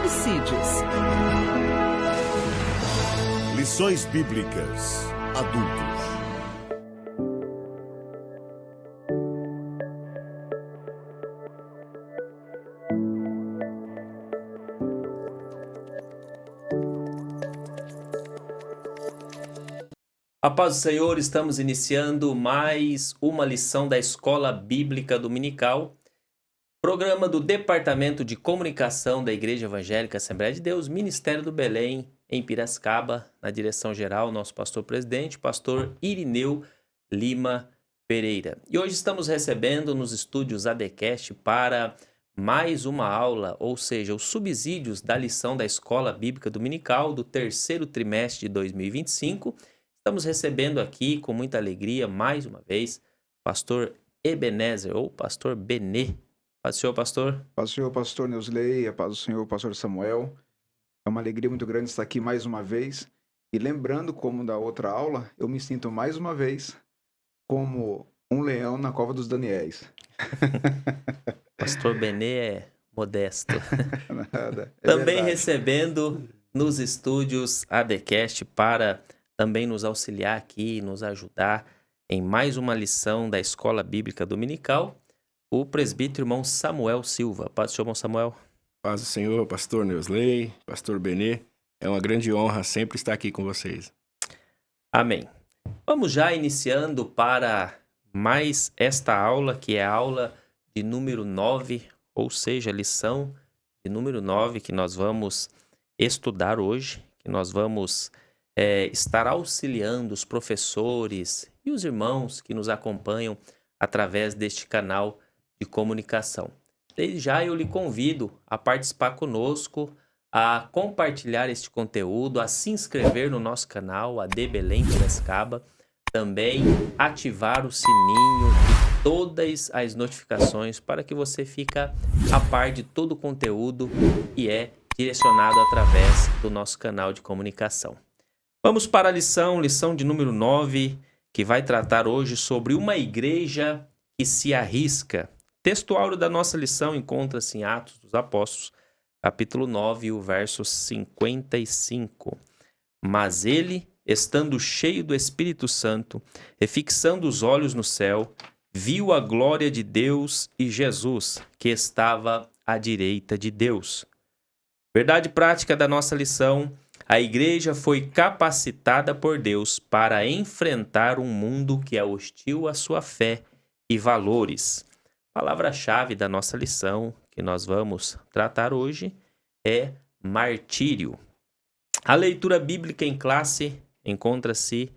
homicídios. Lições Bíblicas Adultos. A paz do Senhor, estamos iniciando mais uma lição da Escola Bíblica Dominical, programa do Departamento de Comunicação da Igreja Evangélica Assembleia de Deus, Ministério do Belém, em Piracicaba, na direção geral, nosso pastor-presidente, pastor Irineu Lima Pereira. E hoje estamos recebendo nos estúdios ADCast para mais uma aula, ou seja, os subsídios da lição da Escola Bíblica Dominical do terceiro trimestre de 2025. Estamos recebendo aqui com muita alegria, mais uma vez, pastor Ebenezer, ou pastor Benê. Paz do Senhor, pastor. Paz do Senhor, pastor Neusley, a paz do Senhor, pastor Samuel. É uma alegria muito grande estar aqui mais uma vez. E lembrando, como da outra aula, eu me sinto mais uma vez como um leão na cova dos Daniéis. Pastor Benê é modesto. Nada, Também verdade. recebendo nos estúdios ADCast para também nos auxiliar aqui, nos ajudar em mais uma lição da Escola Bíblica Dominical, o presbítero irmão Samuel Silva. Paz do Senhor, irmão Samuel. Paz do Senhor, pastor Neusley, pastor Benê. É uma grande honra sempre estar aqui com vocês. Amém. Vamos já iniciando para mais esta aula, que é a aula de número 9, ou seja, a lição de número 9 que nós vamos estudar hoje, que nós vamos estar auxiliando os professores e os irmãos que nos acompanham através deste canal de comunicação. Desde já eu lhe convido a participar conosco, a compartilhar este conteúdo, a se inscrever no nosso canal, AD Belém Piracicaba, também ativar o sininho e todas as notificações para que você fique a par de todo o conteúdo que é direcionado através do nosso canal de comunicação. Vamos para a lição de número 9, que vai tratar hoje sobre uma igreja que se arrisca. O texto áureo da nossa lição encontra-se em Atos dos Apóstolos, capítulo 9, o verso 55. Mas ele, estando cheio do Espírito Santo, e fixando os olhos no céu, viu a glória de Deus e Jesus, que estava à direita de Deus. Verdade prática da nossa lição: a igreja foi capacitada por Deus para enfrentar um mundo que é hostil à sua fé e valores. A palavra-chave da nossa lição, que nós vamos tratar hoje, é martírio. A leitura bíblica em classe encontra-se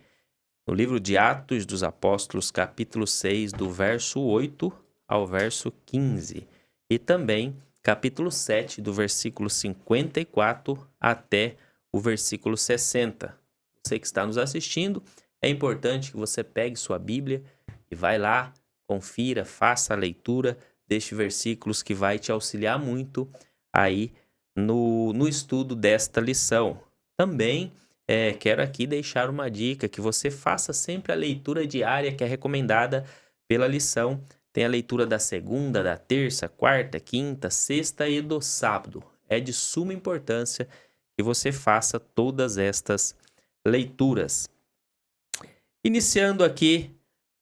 no livro de Atos dos Apóstolos, capítulo 6, do verso 8 ao verso 15, e também capítulo 7, do versículo 54 até o versículo 60. Você que está nos assistindo, é importante que você pegue sua Bíblia e vai lá, confira, faça a leitura destes versículos, que vai te auxiliar muito aí no estudo desta lição. Também quero aqui deixar uma dica, que você faça sempre a leitura diária que é recomendada pela lição. Tem a leitura da segunda, da terça, quarta, quinta, sexta e do sábado. É de suma importância que você faça todas estas leituras. Iniciando aqui,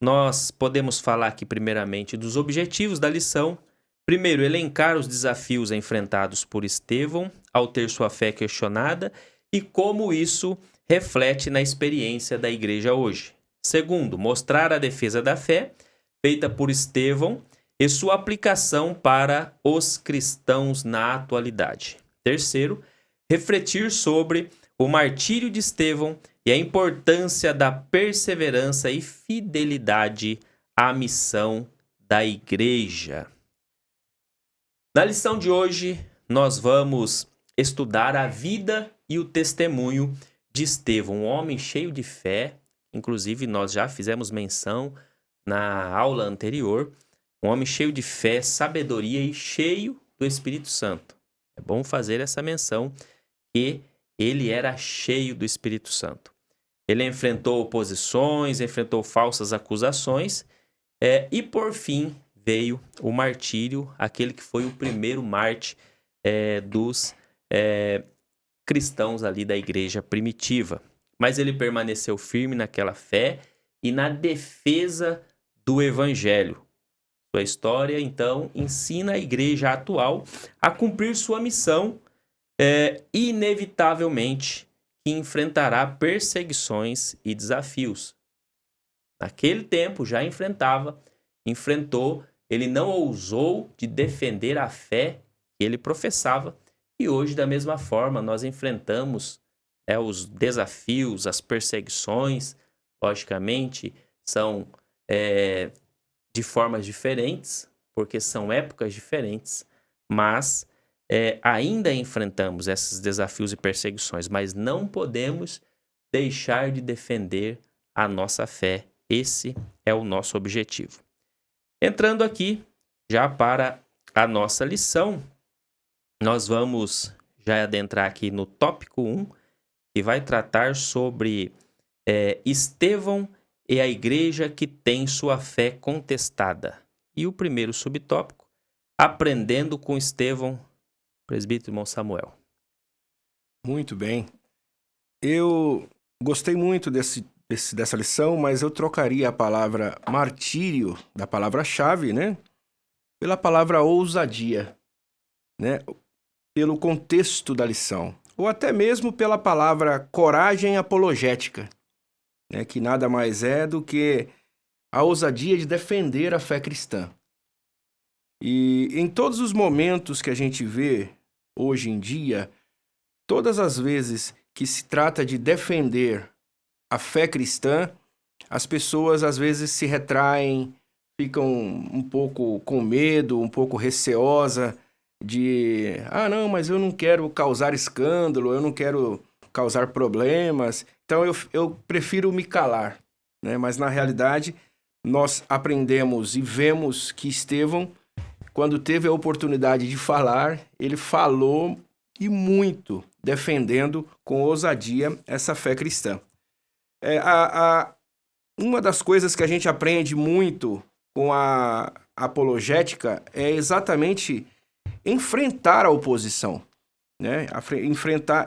nós podemos falar aqui primeiramente dos objetivos da lição. Primeiro, elencar os desafios enfrentados por Estevão ao ter sua fé questionada e como isso reflete na experiência da igreja hoje. Segundo, mostrar a defesa da fé feita por Estevão e sua aplicação para os cristãos na atualidade. Terceiro, refletir sobre o martírio de Estevão e a importância da perseverança e fidelidade à missão da igreja. Na lição de hoje, nós vamos estudar a vida e o testemunho de Estevão, um homem cheio de fé. Inclusive, nós já fizemos menção na aula anterior, um homem cheio de fé, sabedoria e cheio do Espírito Santo. É bom fazer essa menção, que ele era cheio do Espírito Santo. Ele enfrentou oposições, enfrentou falsas acusações, e por fim veio o martírio, aquele que foi o primeiro mártir dos cristãos ali da igreja primitiva. Mas ele permaneceu firme naquela fé e na defesa do evangelho. Sua história, então, ensina a igreja atual a cumprir sua missão, inevitavelmente, que enfrentará perseguições e desafios. Naquele tempo já enfrentou, ele não ousou de defender a fé que ele professava, e hoje, da mesma forma, nós enfrentamos os desafios, as perseguições, logicamente, são de formas diferentes, porque são épocas diferentes, mas ainda enfrentamos esses desafios e perseguições, mas não podemos deixar de defender a nossa fé. Esse é o nosso objetivo. Entrando aqui já para a nossa lição, nós vamos já adentrar aqui no tópico 1, que vai tratar sobre Estevão e a igreja que tem sua fé contestada. E o primeiro subtópico, aprendendo com Estevão, presbítero irmão Samuel. Muito bem. Eu gostei muito dessa lição, mas eu trocaria a palavra martírio, da palavra-chave, né? Pela palavra ousadia, né? Pelo contexto da lição. Ou até mesmo pela palavra coragem apologética, né? Que nada mais é do que a ousadia de defender a fé cristã. E em todos os momentos que a gente vê hoje em dia, todas as vezes que se trata de defender a fé cristã, as pessoas às vezes se retraem, ficam um pouco com medo, um pouco receosa de, não, mas eu não quero causar escândalo, eu não quero causar problemas, então eu prefiro me calar, né? Mas na realidade nós aprendemos e vemos que Estevão, quando teve a oportunidade de falar, ele falou e muito, defendendo com ousadia essa fé cristã. Uma das coisas que a gente aprende muito com a apologética é exatamente enfrentar a oposição, né?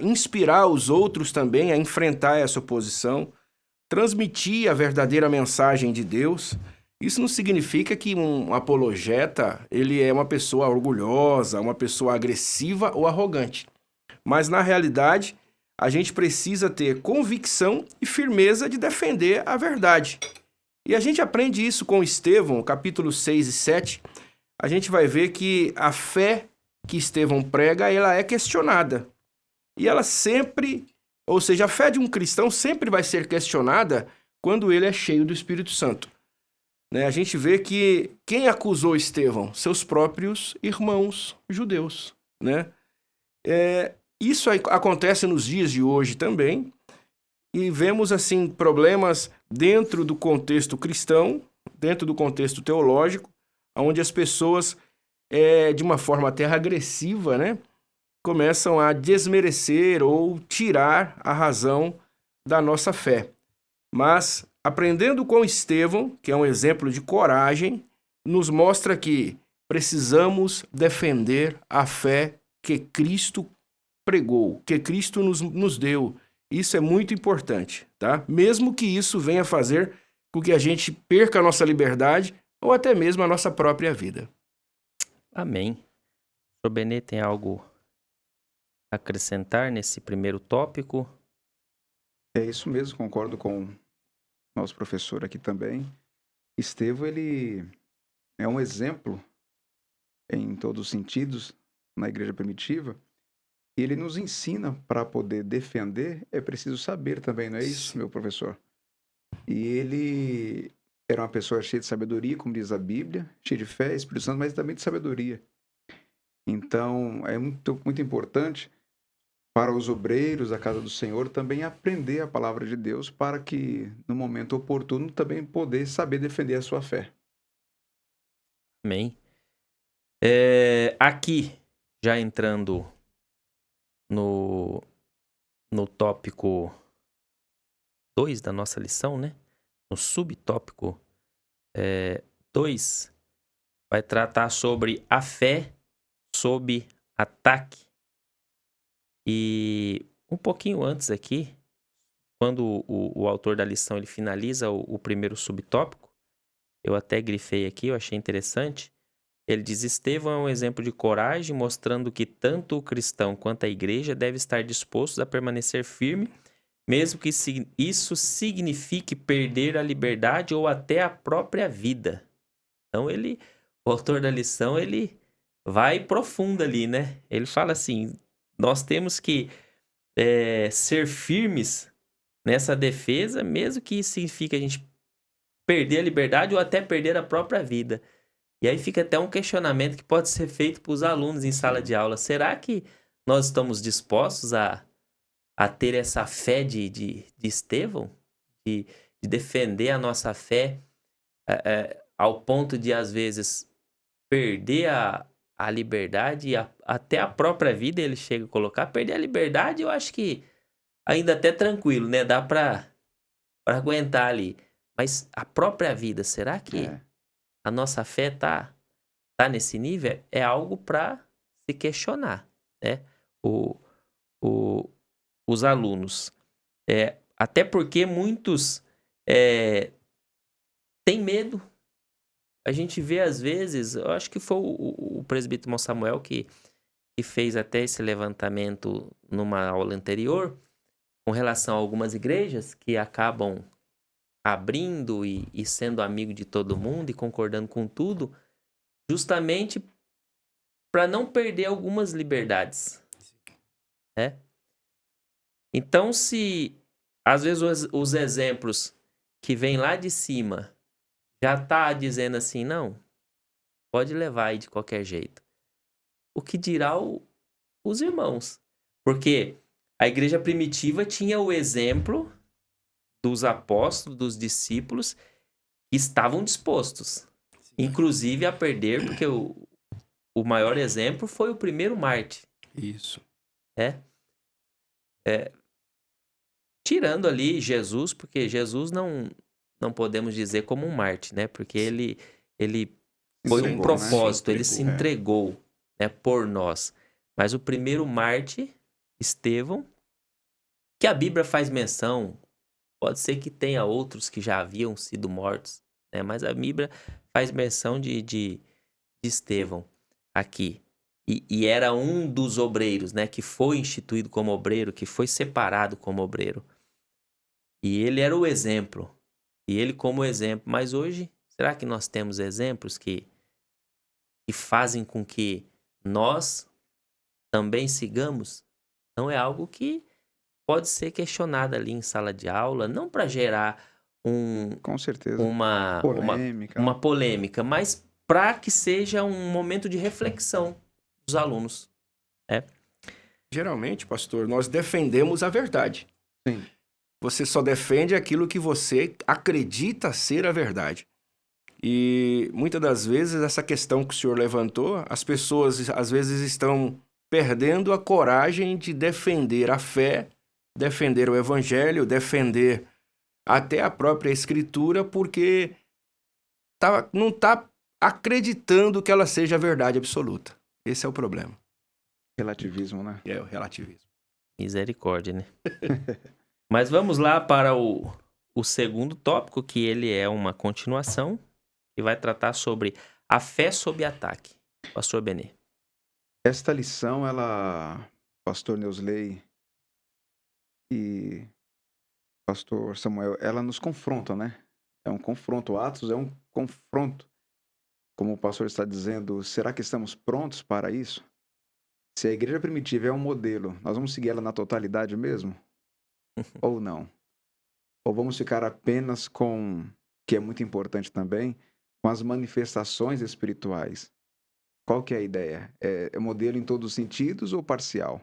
Inspirar os outros também a enfrentar essa oposição, transmitir a verdadeira mensagem de Deus. Isso não significa que um apologeta ele é uma pessoa orgulhosa, uma pessoa agressiva ou arrogante. Mas, na realidade, a gente precisa ter convicção e firmeza de defender a verdade. E a gente aprende isso com Estevão, capítulo 6 e 7. A gente vai ver que a fé que Estevão prega, ela é questionada. E ela sempre, ou seja, a fé de um cristão sempre vai ser questionada quando ele é cheio do Espírito Santo. Né? A gente vê que quem acusou Estevão? Seus próprios irmãos judeus, né? Isso acontece nos dias de hoje também, e vemos assim problemas dentro do contexto cristão, dentro do contexto teológico, onde as pessoas, de uma forma até agressiva, né, começam a desmerecer ou tirar a razão da nossa fé. Mas, aprendendo com Estevão, que é um exemplo de coragem, nos mostra que precisamos defender a fé que Cristo pregou, que Cristo nos deu. Isso é muito importante, tá? Mesmo que isso venha fazer com que a gente perca a nossa liberdade ou até mesmo a nossa própria vida. Amém. O Benê tem algo a acrescentar nesse primeiro tópico? É isso mesmo, concordo com o nosso professor aqui também. Estevão, ele é um exemplo em todos os sentidos na igreja primitiva. E ele nos ensina, para poder defender, é preciso saber também, não é isso, meu professor? E ele era uma pessoa cheia de sabedoria, como diz a Bíblia, cheia de fé, Espírito Santo, mas também de sabedoria. Então, é muito, muito importante para os obreiros da casa do Senhor também aprender a palavra de Deus, para que, no momento oportuno, também poder saber defender a sua fé. Amém. Aqui, já entrando no tópico 2 da nossa lição, né? No subtópico 2, vai tratar sobre a fé sob ataque. E um pouquinho antes aqui, quando o autor da lição ele finaliza o primeiro subtópico, eu até grifei aqui, eu achei interessante. Ele diz: Estevão é um exemplo de coragem, mostrando que tanto o cristão quanto a igreja devem estar dispostos a permanecer firme, mesmo que isso signifique perder a liberdade ou até a própria vida. Então o autor da lição, ele vai profundo ali, né? Ele fala assim: nós temos que ser firmes nessa defesa, mesmo que isso signifique a gente perder a liberdade ou até perder a própria vida. E aí fica até um questionamento que pode ser feito para os alunos em sala de aula. Será que nós estamos dispostos a ter essa fé de Estevão? De defender a nossa fé ao ponto de, às vezes, perder a liberdade e até a própria vida, ele chega a colocar. Perder a liberdade, eu acho que ainda até tranquilo, né? Dá para aguentar ali. Mas a própria vida, será que a nossa fé tá nesse nível? É algo para se questionar, né? Os alunos. Até porque muitos têm medo. A gente vê às vezes, eu acho que foi o presbítero irmão Samuel que fez até esse levantamento numa aula anterior, com relação a algumas igrejas que acabam abrindo e sendo amigo de todo mundo e concordando com tudo, justamente para não perder algumas liberdades. Né? Então, se às vezes os exemplos que vêm lá de cima já tá dizendo assim, não, pode levar aí de qualquer jeito. O que dirá os irmãos? Porque a igreja primitiva tinha o exemplo dos apóstolos, dos discípulos, que estavam dispostos, inclusive a perder, porque o maior exemplo foi o primeiro mártir. Isso. Tirando ali Jesus, porque Jesus não podemos dizer como um mártir, né? Porque ele foi um propósito, ele se entregou, né, por nós. Mas o primeiro mártir, Estevão, que a Bíblia faz menção, pode ser que tenha outros que já haviam sido mortos, né? Mas a Bíblia faz menção de Estevão aqui. E era um dos obreiros, né? Que foi instituído como obreiro, que foi separado como obreiro. E ele era o exemplo. E ele como exemplo. Mas hoje, será que nós temos exemplos que fazem com que nós também sigamos? Não é algo que pode ser questionado ali em sala de aula, não para gerar com certeza, uma polêmica, mas para que seja um momento de reflexão dos alunos. Geralmente, pastor, nós defendemos a verdade. Sim. Você só defende aquilo que você acredita ser a verdade. E muitas das vezes, essa questão que o senhor levantou, as pessoas às vezes estão perdendo a coragem de defender a fé, defender o evangelho, defender até a própria escritura, porque não está acreditando que ela seja a verdade absoluta. Esse é o problema. Relativismo, né? É o relativismo. Misericórdia, né? Mas vamos lá para o segundo tópico, que ele é uma continuação, que vai tratar sobre a fé sob ataque. Pastor Benê. Esta lição, pastor Neusley e pastor Samuel, ela nos confronta, né? É um confronto. Atos é um confronto. Como o pastor está dizendo, será que estamos prontos para isso? Se a igreja primitiva é um modelo, nós vamos seguir ela na totalidade mesmo? Ou não? Ou vamos ficar apenas com, que é muito importante também, com as manifestações espirituais? Qual que é a ideia? É modelo em todos os sentidos ou parcial?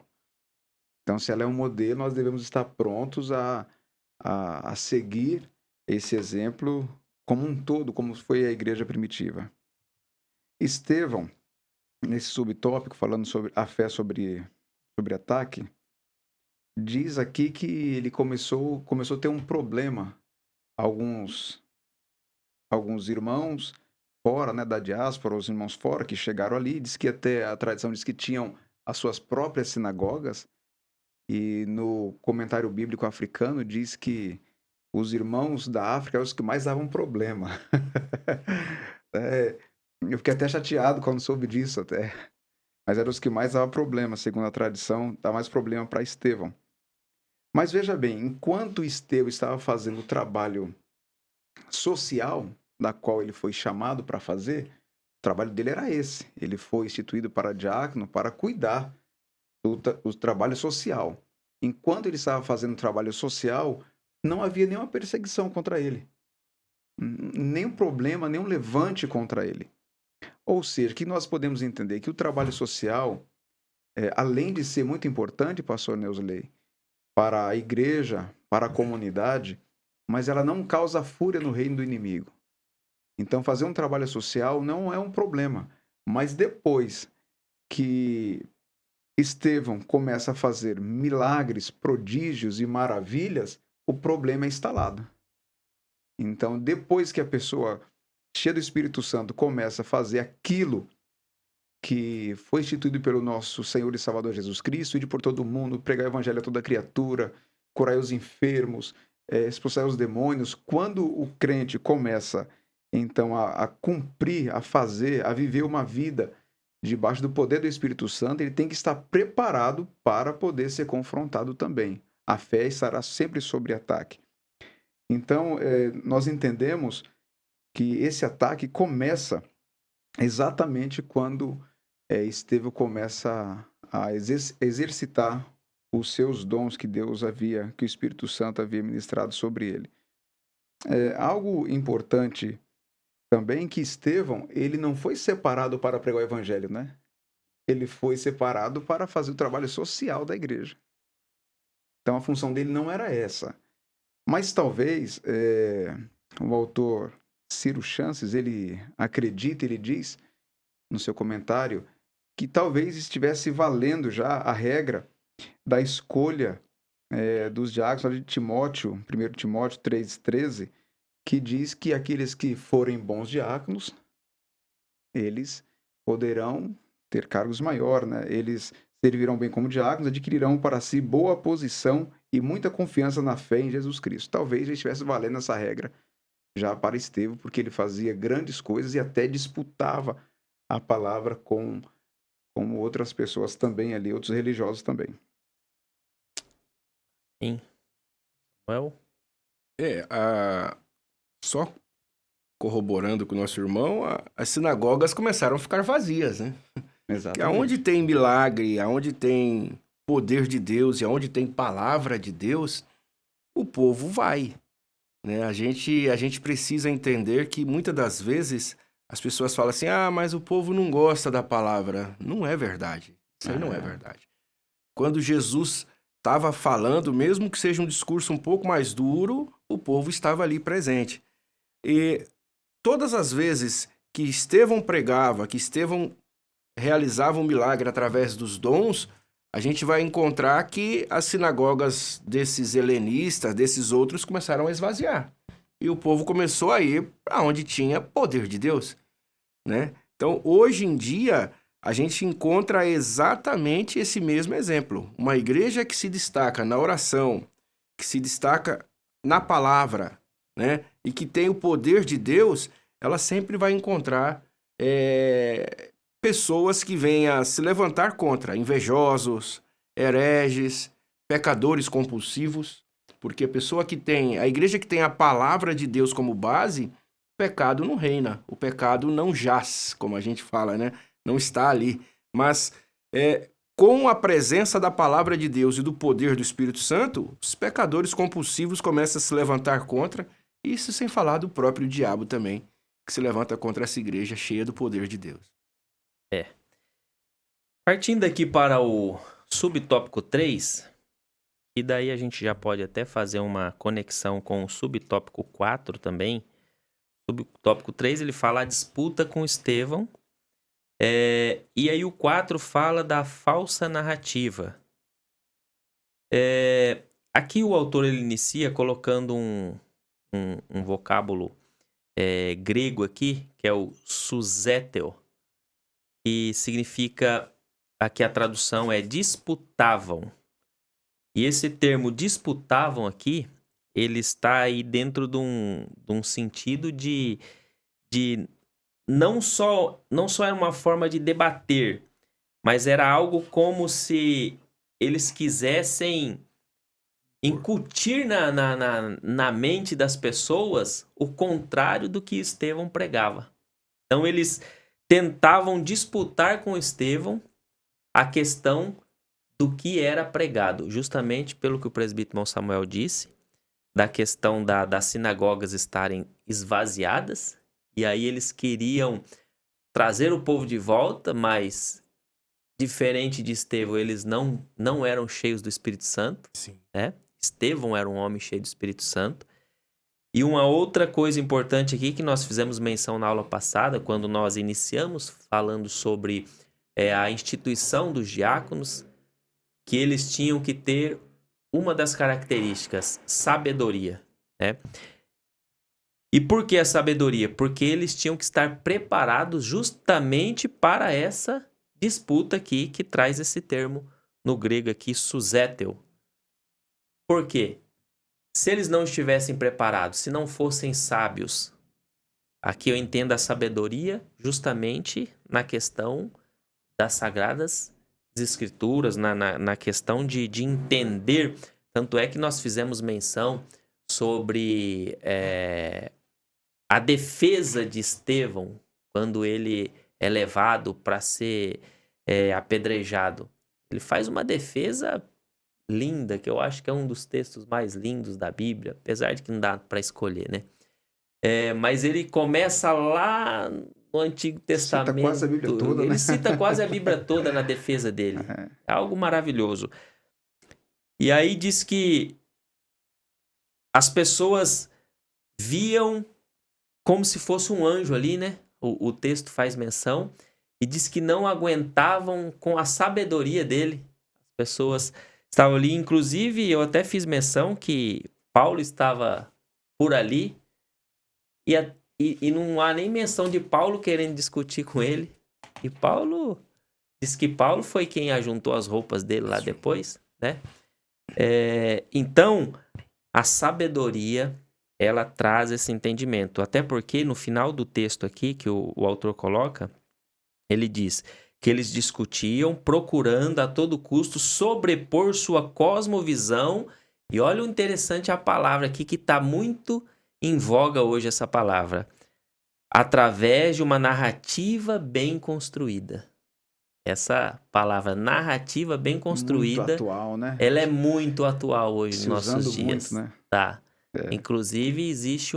Então, se ela é um modelo, nós devemos estar prontos a seguir esse exemplo como um todo, como foi a igreja primitiva. Estevão, nesse subtópico, falando sobre a fé sobre ataque, diz aqui que ele começou a ter um problema. Alguns irmãos fora, né, da diáspora, os irmãos fora que chegaram ali, diz que até a tradição diz que tinham as suas próprias sinagogas, E no comentário bíblico africano diz que os irmãos da África eram os que mais davam problema. É, eu fiquei até chateado quando soube disso até. Mas eram os que mais davam problema, segundo a tradição, dá mais problema para Estevão. Mas veja bem, enquanto Estevão estava fazendo o trabalho social, da qual ele foi chamado para fazer, o trabalho dele era esse. Ele foi instituído para diácono para cuidar do trabalho social. Enquanto ele estava fazendo o trabalho social, não havia nenhuma perseguição contra ele. Nenhum problema, nenhum levante contra ele. Ou seja, que nós podemos entender que o trabalho social, além de ser muito importante, pastor Neusley, para a igreja, para a comunidade, mas ela não causa fúria no reino do inimigo. Então, fazer um trabalho social não é um problema. Mas depois que Estevão começa a fazer milagres, prodígios e maravilhas, o problema é instalado. Então, depois que a pessoa cheia do Espírito Santo começa a fazer aquilo que foi instituído pelo nosso Senhor e Salvador Jesus Cristo, ir por todo mundo, pregar o evangelho a toda criatura, curar os enfermos, expulsar os demônios, quando o crente começa, então, a cumprir, a fazer, a viver uma vida debaixo do poder do Espírito Santo, ele tem que estar preparado para poder ser confrontado também. A fé estará sempre sob ataque. Então, nós entendemos que esse ataque começa exatamente quando Estevão começa a exercitar os seus dons que Deus havia, que o Espírito Santo havia ministrado sobre ele. Algo importante também que Estevão, ele não foi separado para pregar o evangelho, né? Ele foi separado para fazer o trabalho social da igreja. Então a função dele não era essa. Mas talvez o autor Ciro Chances, ele acredita, ele diz no seu comentário, que talvez estivesse valendo já a regra da escolha dos diáconos de Timóteo, 1 Timóteo 3,13, que diz que aqueles que forem bons diáconos, eles poderão ter cargos maiores, né? Eles servirão bem como diáconos, adquirirão para si boa posição e muita confiança na fé em Jesus Cristo. Talvez já estivesse valendo essa regra já para Estevão, porque ele fazia grandes coisas e até disputava a palavra com outras pessoas também ali, outros religiosos também. Sim. Well. Só corroborando com o nosso irmão, as sinagogas começaram a ficar vazias, né? Exatamente. Aonde tem milagre, aonde tem poder de Deus e aonde tem palavra de Deus, o povo vai, né? A gente precisa entender que muitas das vezes as pessoas falam assim, mas o povo não gosta da palavra. Não é verdade. Isso aí não é verdade. Quando Jesus estava falando, mesmo que seja um discurso um pouco mais duro, o povo estava ali presente. E todas as vezes que Estevão pregava, que Estevão realizava um milagre através dos dons, a gente vai encontrar que as sinagogas desses helenistas, desses outros, começaram a esvaziar. E o povo começou a ir para onde tinha poder de Deus, né? Então, hoje em dia, a gente encontra exatamente esse mesmo exemplo. Uma igreja que se destaca na oração, que se destaca na palavra, né? E que tem o poder de Deus, ela sempre vai encontrar pessoas que venham a se levantar contra invejosos, hereges, pecadores compulsivos, porque a igreja que tem a palavra de Deus como base, o pecado não reina, o pecado não jaz, como a gente fala, né? Não está ali. Mas com a presença da palavra de Deus e do poder do Espírito Santo, os pecadores compulsivos começam a se levantar contra, isso sem falar do próprio diabo também, que se levanta contra essa igreja cheia do poder de Deus. Partindo aqui para o subtópico 3, e daí a gente já pode até fazer uma conexão com o subtópico 4 também. O subtópico 3 ele fala a disputa com Estevão, e aí o 4 fala da falsa narrativa. Aqui o autor ele inicia colocando um vocábulo grego aqui, que é o suséteo, que significa, aqui a tradução é disputavam. E esse termo disputavam aqui, ele está aí dentro de um sentido de não só era uma forma de debater, mas era algo como se eles quisessem incutir na mente das pessoas o contrário do que Estevão pregava. Então eles tentavam disputar com Estevão a questão do que era pregado, justamente pelo que o presbítero Samuel disse, da questão das sinagogas estarem esvaziadas, e aí eles queriam trazer o povo de volta, mas diferente de Estevão, eles não eram cheios do Espírito Santo. Sim. Né? Estevão era um homem cheio do Espírito Santo. E uma outra coisa importante aqui que nós fizemos menção na aula passada, quando nós iniciamos falando sobre a instituição dos diáconos, que eles tinham que ter uma das características, sabedoria. Né? E por que a sabedoria? Porque eles tinham que estar preparados justamente para essa disputa aqui, que traz esse termo no grego aqui, susétel. Por quê? Se eles não estivessem preparados, se não fossem sábios, aqui eu entendo a sabedoria justamente na questão das sagradas escrituras, na questão de entender. Tanto é que nós fizemos menção sobre a defesa de Estevão, quando ele é levado para ser apedrejado. Ele faz uma defesa linda, que eu acho que é um dos textos mais lindos da Bíblia, apesar de que não dá para escolher, né? Mas ele começa lá no Antigo Testamento. Cita quase a Bíblia toda, ele né? cita quase a Bíblia toda na defesa dele. É algo maravilhoso. E aí diz que as pessoas viam como se fosse um anjo ali, né? O texto faz menção. E diz que não aguentavam com a sabedoria dele. As pessoas estavam ali. Inclusive, eu até fiz menção que Paulo estava por ali. E não há nem menção de Paulo querendo discutir com ele. E Paulo diz que Paulo foi quem ajuntou as roupas dele lá depois, né? Então, a sabedoria, ela traz esse entendimento. Até porque no final do texto aqui, que o autor coloca, ele diz que eles discutiam procurando a todo custo sobrepor sua cosmovisão. E olha o interessante a palavra aqui, que está muito em voga hoje, essa palavra. Através de uma narrativa bem construída. Essa palavra, narrativa bem construída, muito atual, né? ela é muito atual hoje nos nossos dias. Muito, né? Tá. Inclusive, existe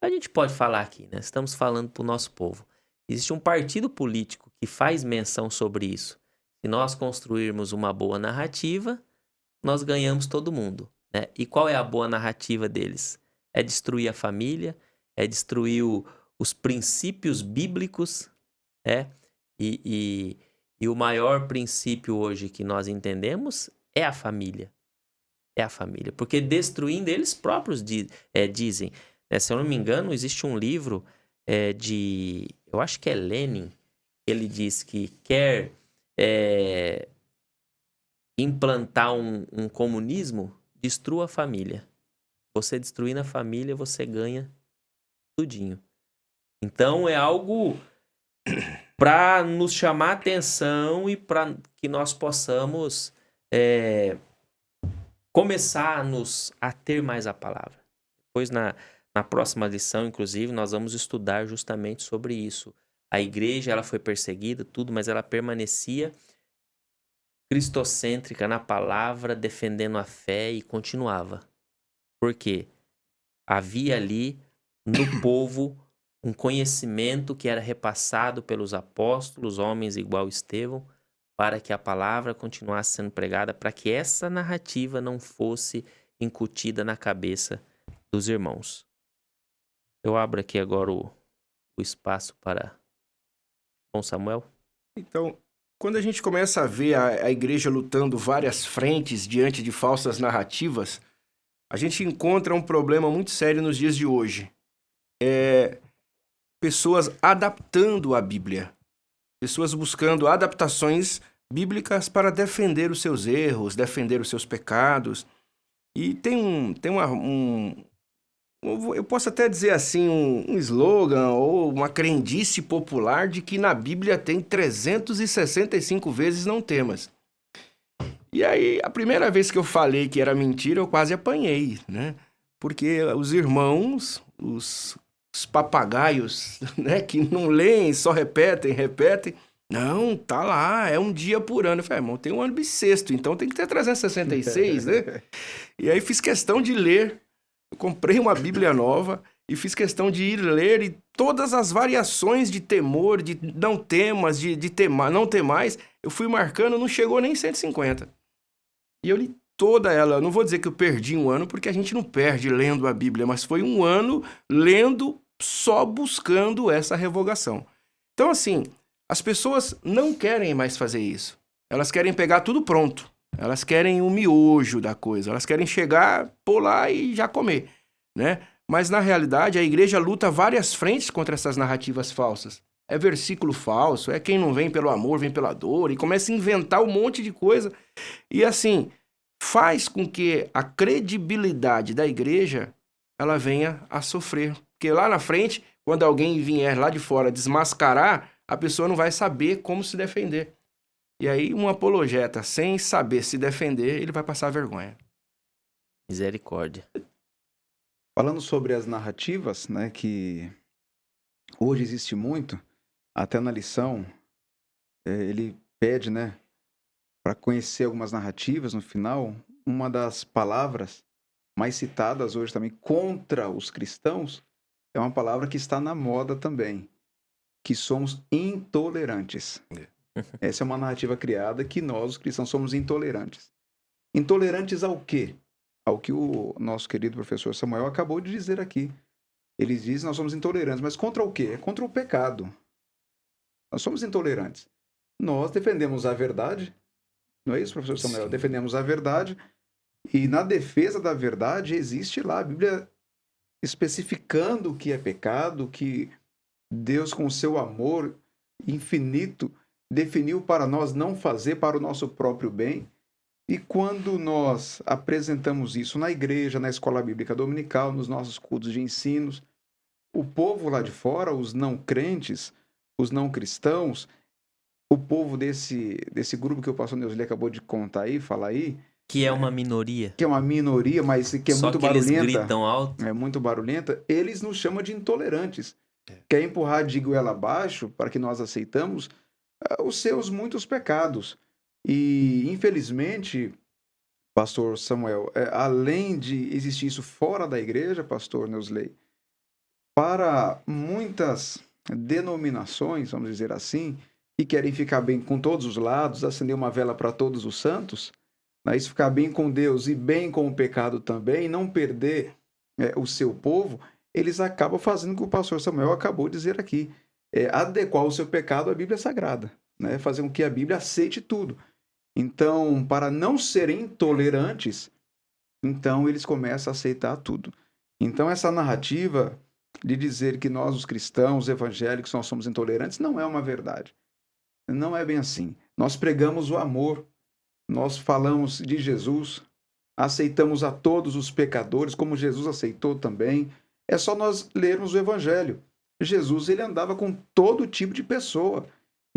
a gente pode falar aqui, né? Estamos falando para o nosso povo. Existe um partido político que faz menção sobre isso. Se nós construirmos uma boa narrativa, nós ganhamos todo mundo, né? E qual é a boa narrativa deles? É destruir a família, é destruir os princípios bíblicos, E o maior princípio hoje que nós entendemos é a família. É a família. Porque destruindo eles próprios dizem. Se eu não me engano, existe um livro eu acho que é Lenin. Ele diz que quer implantar um comunismo, destrua a família. Você destruindo a família, você ganha tudinho. Então é algo para nos chamar a atenção e para que nós possamos começar a ter mais a palavra. Depois, na próxima lição, inclusive, nós vamos estudar justamente sobre isso. A igreja, ela foi perseguida, tudo, mas ela permanecia cristocêntrica na palavra, defendendo a fé e continuava. Por quê? Havia ali no povo um conhecimento que era repassado pelos apóstolos, homens igual Estevão, para que a palavra continuasse sendo pregada, para que essa narrativa não fosse incutida na cabeça dos irmãos. Eu abro aqui agora o espaço para Dom Samuel. Então, quando a gente começa a ver a igreja lutando várias frentes diante de falsas narrativas, a gente encontra um problema muito sério nos dias de hoje. Pessoas adaptando a Bíblia. Pessoas buscando adaptações bíblicas para defender os seus erros, defender os seus pecados. E eu posso até dizer assim, um slogan ou uma crendice popular de que na Bíblia tem 365 vezes não temas. E aí, a primeira vez que eu falei que era mentira, eu quase apanhei, né? Porque os irmãos, os papagaios, né, que não leem, só repetem, não, tá lá, é um dia por ano. Eu falei, irmão, tem um ano bissexto, então tem que ter 366, né? E aí fiz questão de ler, eu comprei uma Bíblia nova e fiz questão de ir ler e todas as variações de temor, de não temas, não temais, eu fui marcando, não chegou nem 150. E eu li toda ela. Eu não vou dizer que eu perdi um ano, porque a gente não perde lendo a Bíblia, mas foi um ano lendo, só buscando essa revogação. Então, assim, as pessoas não querem mais fazer isso. Elas querem pegar tudo pronto. Elas querem o miojo da coisa. Elas querem chegar, pôr lá e já comer, né? Mas, na realidade, a igreja luta várias frentes contra essas narrativas falsas. É versículo falso, é quem não vem pelo amor, vem pela dor, e começa a inventar um monte de coisa. E, assim, faz com que a credibilidade da igreja ela venha a sofrer. Porque lá na frente, quando alguém vier lá de fora desmascarar, a pessoa não vai saber como se defender. E aí, um apologeta, sem saber se defender, ele vai passar vergonha. Misericórdia. Falando sobre as narrativas, né, que hoje existe muito, até na lição, ele pede, né, para conhecer algumas narrativas no final, uma das palavras mais citadas hoje também contra os cristãos é uma palavra que está na moda também, que somos intolerantes. Essa é uma narrativa criada que nós, os cristãos, somos intolerantes. Intolerantes ao quê? Ao que o nosso querido professor Samuel acabou de dizer aqui. Ele diz que nós somos intolerantes, mas contra o quê? É contra o pecado. Nós somos intolerantes. Nós defendemos a verdade, não é isso, professor Samuel? Sim. Defendemos a verdade, e na defesa da verdade existe lá a Bíblia especificando o que é pecado, que Deus, com o seu amor infinito, definiu para nós não fazer para o nosso próprio bem. E quando nós apresentamos isso na igreja, na escola bíblica dominical, nos nossos cultos de ensinos, o povo lá de fora, os não crentes, os não cristãos, o povo desse grupo que o pastor Neusley acabou de contar aí, falar aí, Que é uma minoria. que é uma minoria, mas que é Só muito que eles barulhenta, gritam alto. é muito barulhenta, eles nos chamam de intolerantes. Quer empurrar de goela abaixo para que nós aceitamos os seus muitos pecados. E, infelizmente, pastor Samuel, além de existir isso fora da igreja, pastor Neusley, para muitas denominações, vamos dizer assim, que querem ficar bem com todos os lados, acender uma vela para todos os santos, né, isso ficar bem com Deus e bem com o pecado também, não perder o seu povo, eles acabam fazendo o que o pastor Samuel acabou de dizer aqui, adequar o seu pecado à Bíblia Sagrada, né, fazer com que a Bíblia aceite tudo. Então, para não serem intolerantes, então eles começam a aceitar tudo. Então, essa narrativa de dizer que nós, os cristãos, os evangélicos, nós somos intolerantes, não é uma verdade. Não é bem assim. Nós pregamos o amor, nós falamos de Jesus, aceitamos a todos os pecadores, como Jesus aceitou também. É só nós lermos o evangelho. Jesus, ele andava com todo tipo de pessoa,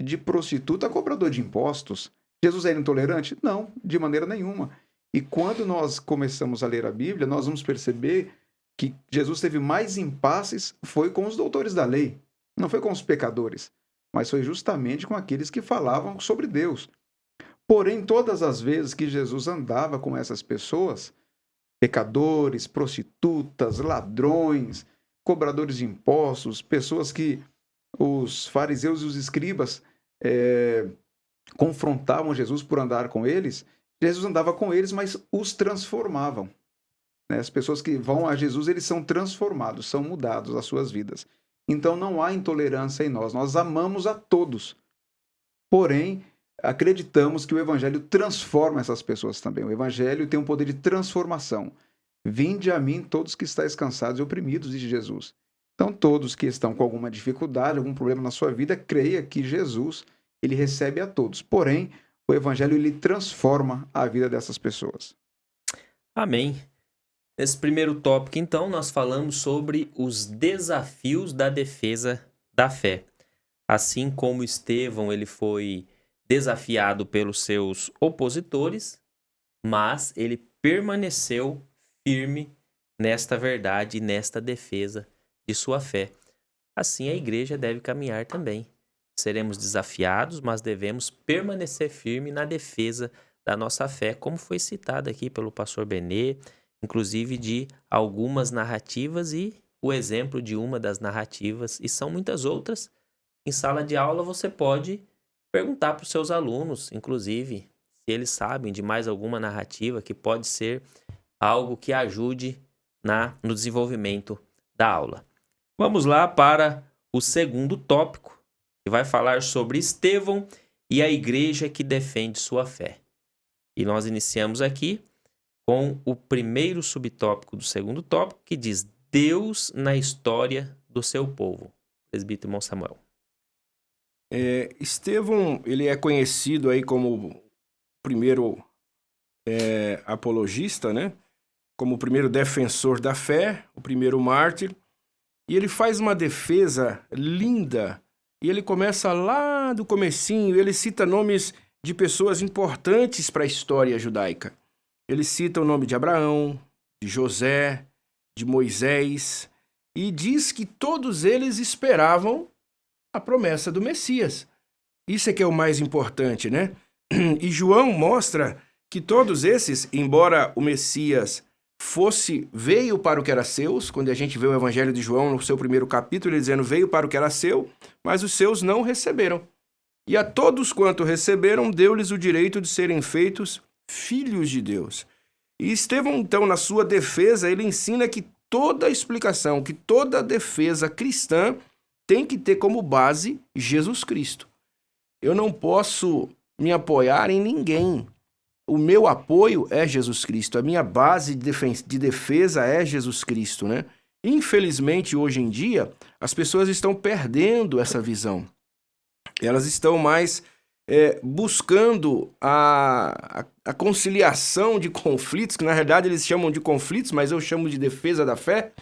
de prostituta a cobrador de impostos. Jesus era intolerante? Não, de maneira nenhuma. E quando nós começamos a ler a Bíblia, nós vamos perceber que Jesus teve mais impasses foi com os doutores da lei, não foi com os pecadores, mas foi justamente com aqueles que falavam sobre Deus. Porém, todas as vezes que Jesus andava com essas pessoas, pecadores, prostitutas, ladrões, cobradores de impostos, pessoas que os fariseus e os escribas confrontavam Jesus por andar com eles, Jesus andava com eles, mas os transformavam. As pessoas que vão a Jesus, eles são transformados, são mudados as suas vidas. Então não há intolerância em nós, nós amamos a todos. Porém, acreditamos que o Evangelho transforma essas pessoas também. O Evangelho tem um poder de transformação. Vinde a mim todos que estáis cansados e oprimidos, diz Jesus. Então todos que estão com alguma dificuldade, algum problema na sua vida, creia que Jesus, ele recebe a todos. Porém, o evangelho ele transforma a vida dessas pessoas. Amém. Nesse primeiro tópico, então, nós falamos sobre os desafios da defesa da fé. Assim como Estevão ele foi desafiado pelos seus opositores, mas ele permaneceu firme nesta verdade e nesta defesa de sua fé. Assim a igreja deve caminhar também. Seremos desafiados, mas devemos permanecer firme na defesa da nossa fé, como foi citado aqui pelo pastor Benê, inclusive de algumas narrativas e o exemplo de uma das narrativas, e são muitas outras. Em sala de aula você pode perguntar para os seus alunos, inclusive, se eles sabem de mais alguma narrativa que pode ser algo que ajude no desenvolvimento da aula. Vamos lá para o segundo tópico, que vai falar sobre Estevão e a igreja que defende sua fé. E nós iniciamos aqui com o primeiro subtópico do segundo tópico, que diz Deus na história do seu povo. Presbítero irmão Samuel. Estevão, ele é conhecido aí como o primeiro apologista, né? Como o primeiro defensor da fé, o primeiro mártir. E ele faz uma defesa linda. E ele começa lá do comecinho, ele cita nomes de pessoas importantes para a história judaica. Ele cita o nome de Abraão, de José, de Moisés, e diz que todos eles esperavam a promessa do Messias. Isso é que é o mais importante, né? E João mostra que todos esses, embora o Messias veio para o que era seus, quando a gente vê o Evangelho de João no seu primeiro capítulo, ele dizendo, veio para o que era seu, mas os seus não receberam. E a todos quanto receberam, deu-lhes o direito de serem feitos filhos de Deus. E Estevão, então, na sua defesa, ele ensina que toda explicação, que toda defesa cristã tem que ter como base Jesus Cristo. Eu não posso me apoiar em ninguém. O meu apoio é Jesus Cristo. A minha base de defesa é Jesus Cristo, né? Infelizmente, hoje em dia, as pessoas estão perdendo essa visão. Elas estão mais buscando a conciliação de conflitos, que na verdade eles chamam de conflitos, mas eu chamo de defesa da fé,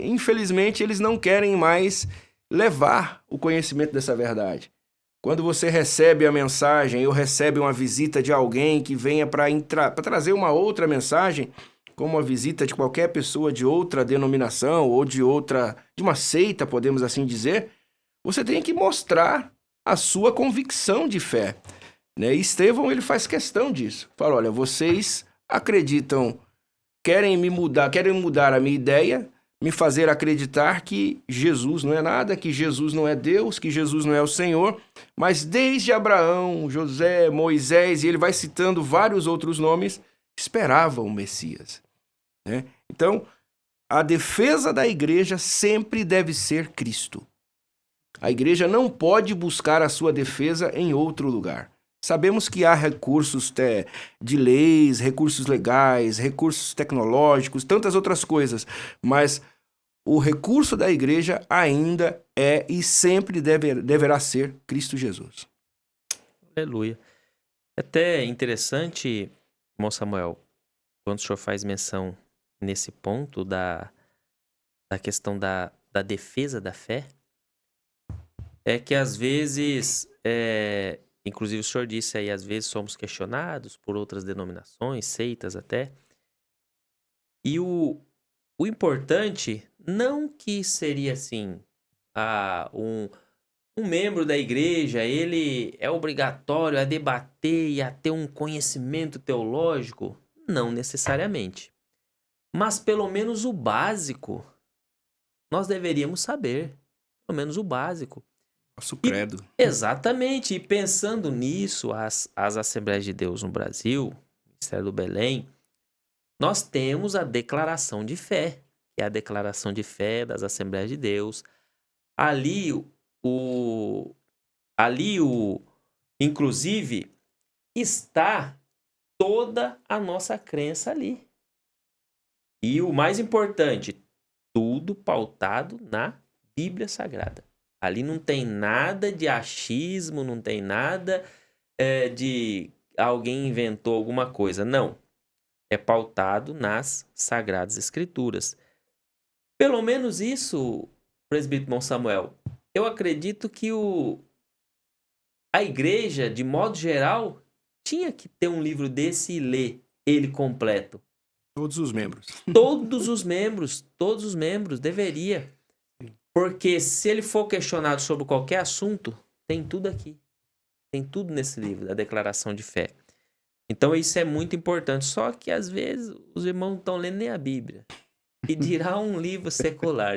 infelizmente, eles não querem mais levar o conhecimento dessa verdade. Quando você recebe a mensagem ou recebe uma visita de alguém que venha para trazer uma outra mensagem, como a visita de qualquer pessoa de outra denominação ou de uma seita, podemos assim dizer, você tem que mostrar a sua convicção de fé, né? E Estevão, ele faz questão disso. Fala, olha, vocês acreditam, querem mudar a minha ideia, me fazer acreditar que Jesus não é nada, que Jesus não é Deus, que Jesus não é o Senhor, mas desde Abraão, José, Moisés, e ele vai citando vários outros nomes, esperavam o Messias, né? Então, a defesa da igreja sempre deve ser Cristo. A igreja não pode buscar a sua defesa em outro lugar. Sabemos que há recursos de leis, recursos legais, recursos tecnológicos, tantas outras coisas, mas o recurso da igreja ainda é e sempre deverá ser Cristo Jesus. Aleluia. É até interessante, irmão Samuel, quando o senhor faz menção nesse ponto da questão da defesa da fé, é que às vezes, inclusive o senhor disse aí, às vezes somos questionados por outras denominações, seitas até, e o importante não que seria assim, um membro da igreja, ele é obrigatório a debater e a ter um conhecimento teológico, não necessariamente, mas pelo menos o básico nós deveríamos saber, pelo menos o básico. Nosso credo. Exatamente, e pensando nisso, as Assembleias de Deus no Brasil, Ministério do Belém, nós temos a declaração de fé, que é a declaração de fé das Assembleias de Deus. Inclusive, está toda a nossa crença ali. E o mais importante, tudo pautado na Bíblia Sagrada. Ali não tem nada de achismo, não tem nada de alguém inventou alguma coisa. Não. É pautado nas Sagradas Escrituras. Pelo menos isso, presbítero Dom Samuel, eu acredito que a igreja, de modo geral, tinha que ter um livro desse e ler ele completo. Todos os membros. Todos os membros, deveria. Porque se ele for questionado sobre qualquer assunto, tem tudo aqui. Tem tudo nesse livro, da declaração de fé. Então isso é muito importante. Só que às vezes os irmãos não estão lendo nem a Bíblia. E dirá um livro secular.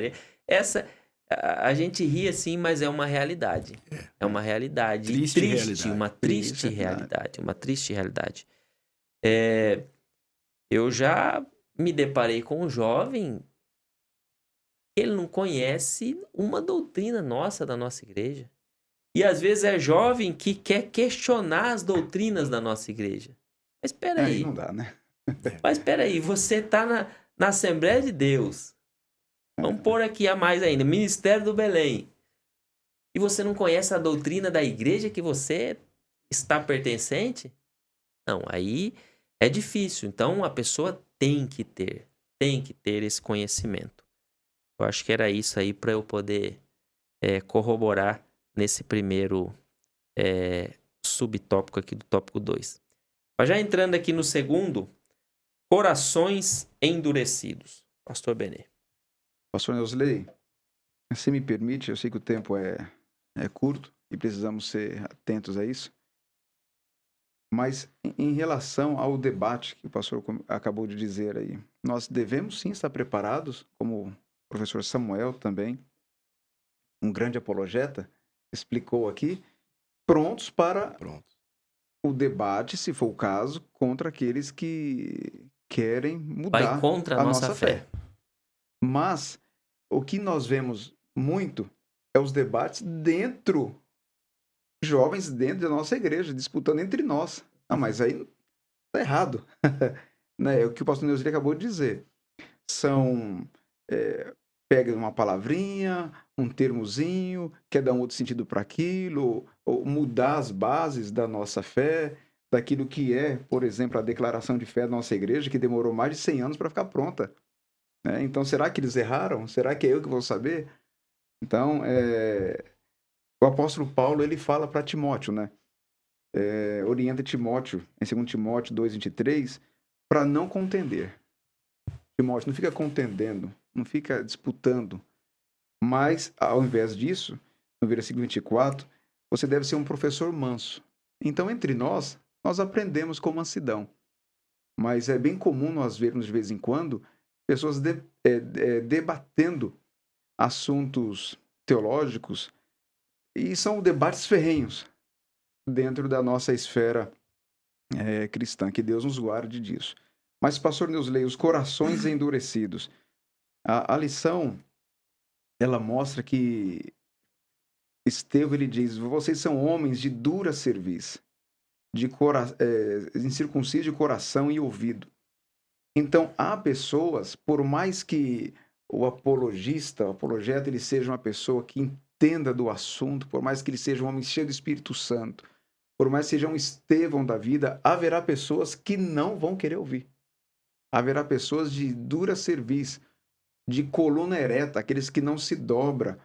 A gente ri assim, mas é uma realidade. É uma realidade. Triste uma triste realidade. Uma triste realidade. Eu já me deparei com um jovem que ele não conhece uma doutrina nossa, da nossa igreja. E às vezes é jovem que quer questionar as doutrinas da nossa igreja. Mas espera aí. Não dá, né? Mas espera aí, você está na Assembleia de Deus. Vamos pôr aqui a mais ainda, Ministério do Belém. E você não conhece a doutrina da igreja que você está pertencente? Não, aí é difícil. Então a pessoa tem que ter esse conhecimento. Eu acho que era isso aí para eu poder corroborar nesse primeiro subtópico aqui do tópico 2. Mas já entrando aqui no segundo, corações endurecidos. Pastor Benê. Pastor Neusley, se me permite, eu sei que o tempo é curto e precisamos ser atentos a isso, mas em relação ao debate que o pastor acabou de dizer aí, nós devemos sim estar preparados, como o professor Samuel também, um grande apologeta, explicou aqui, prontos para o debate, se for o caso, contra aqueles que querem mudar contra a nossa fé. Mas o que nós vemos muito é os debates jovens dentro da nossa igreja, disputando entre nós. Ah, mas aí tá errado. Né? É o que o pastor Neusley acabou de dizer. Pega uma palavrinha, um termozinho, quer dar um outro sentido para aquilo, ou mudar as bases da nossa fé, daquilo que é, por exemplo, a declaração de fé da nossa igreja, que demorou mais de 100 anos para ficar pronta. Então, será que eles erraram? Será que é eu que vou saber? Então, o apóstolo Paulo, ele fala para Timóteo, né? Orienta Timóteo, em 2 Timóteo 2:23, para não contender. Timóteo, não fica contendendo, não fica disputando. Mas, ao invés disso, no versículo 24, você deve ser um professor manso. Então, entre nós aprendemos com mansidão. Mas é bem comum nós vermos, de vez em quando, pessoas debatendo assuntos teológicos, e são debates ferrenhos dentro da nossa esfera cristã. Que Deus nos guarde disso. Mas, pastor Neusley, os corações endurecidos. A lição, ela mostra que Estevão, ele diz, vocês são homens de dura cerviz, incircuncisos de coração e ouvido. Então, há pessoas, por mais que o apologeta, ele seja uma pessoa que entenda do assunto, por mais que ele seja um homem cheio do Espírito Santo, por mais que seja um Estevão da vida, haverá pessoas que não vão querer ouvir. Haverá pessoas de dura cerviz, de coluna ereta, aqueles que não se dobram,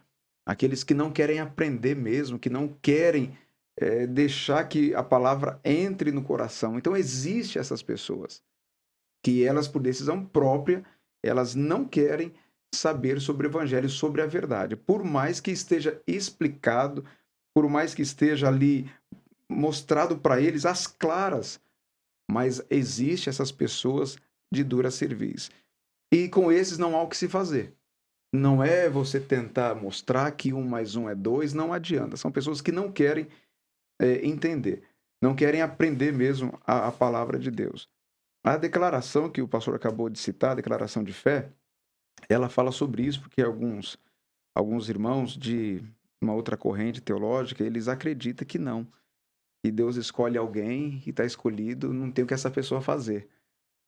aqueles que não querem aprender mesmo, que não querem deixar que a palavra entre no coração. Então, existem essas pessoas que elas, por decisão própria, elas não querem saber sobre o evangelho, sobre a verdade. Por mais que esteja explicado, por mais que esteja ali mostrado para eles às claras, mas existem essas pessoas de dura cerviz. E com esses não há o que se fazer. Não é você tentar mostrar que 1 mais 1 é 2, não adianta. São pessoas que não querem entender, não querem aprender mesmo a palavra de Deus. A declaração que o pastor acabou de citar, a declaração de fé, ela fala sobre isso, porque alguns irmãos de uma outra corrente teológica, eles acreditam que não. Que Deus escolhe alguém e está escolhido, não tem o que essa pessoa fazer.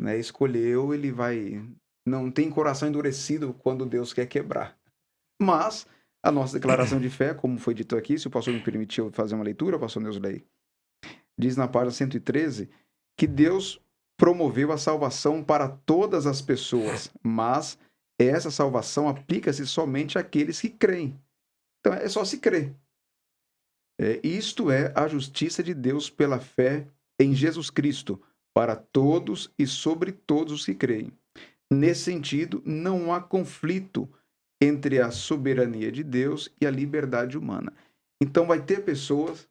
Né? Escolheu, ele vai... Não tem coração endurecido quando Deus quer quebrar. Mas a nossa declaração de fé, como foi dito aqui, se o pastor me permitiu fazer uma leitura, pastor Neusley, diz na página 113 que Deus promoveu a salvação para todas as pessoas, mas essa salvação aplica-se somente àqueles que creem. Então é só se crer. Isto é a justiça de Deus pela fé em Jesus Cristo, para todos e sobre todos os que creem. Nesse sentido, não há conflito entre a soberania de Deus e a liberdade humana. Então vai ter pessoas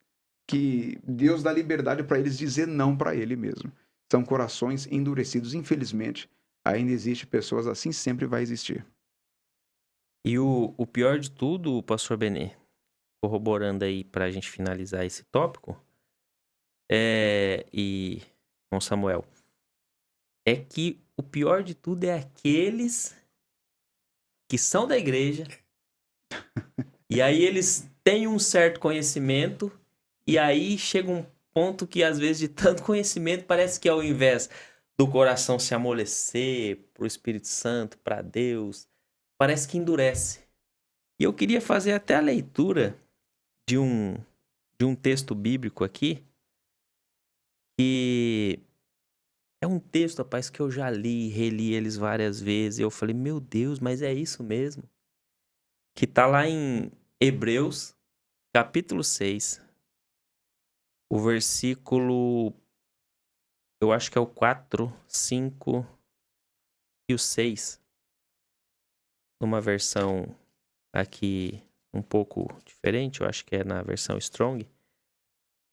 que Deus dá liberdade para eles dizer não para ele mesmo. São corações endurecidos. Infelizmente, ainda existe pessoas assim, sempre vai existir. E o pior de tudo, pastor Benê, corroborando aí para a gente finalizar esse tópico, e com Samuel, é que o pior de tudo é aqueles que são da igreja e aí eles têm um certo conhecimento e aí chega um ponto que às vezes de tanto conhecimento parece que ao invés do coração se amolecer pro Espírito Santo, para Deus, parece que endurece. E eu queria fazer até a leitura de um texto bíblico aqui, que é um texto, rapaz, que eu já li, reli eles várias vezes, e eu falei, meu Deus, mas é isso mesmo? Que tá lá em Hebreus, capítulo 6, o versículo, eu acho que é o 4, 5 e o 6, numa versão aqui um pouco diferente, eu acho que é na versão Strong,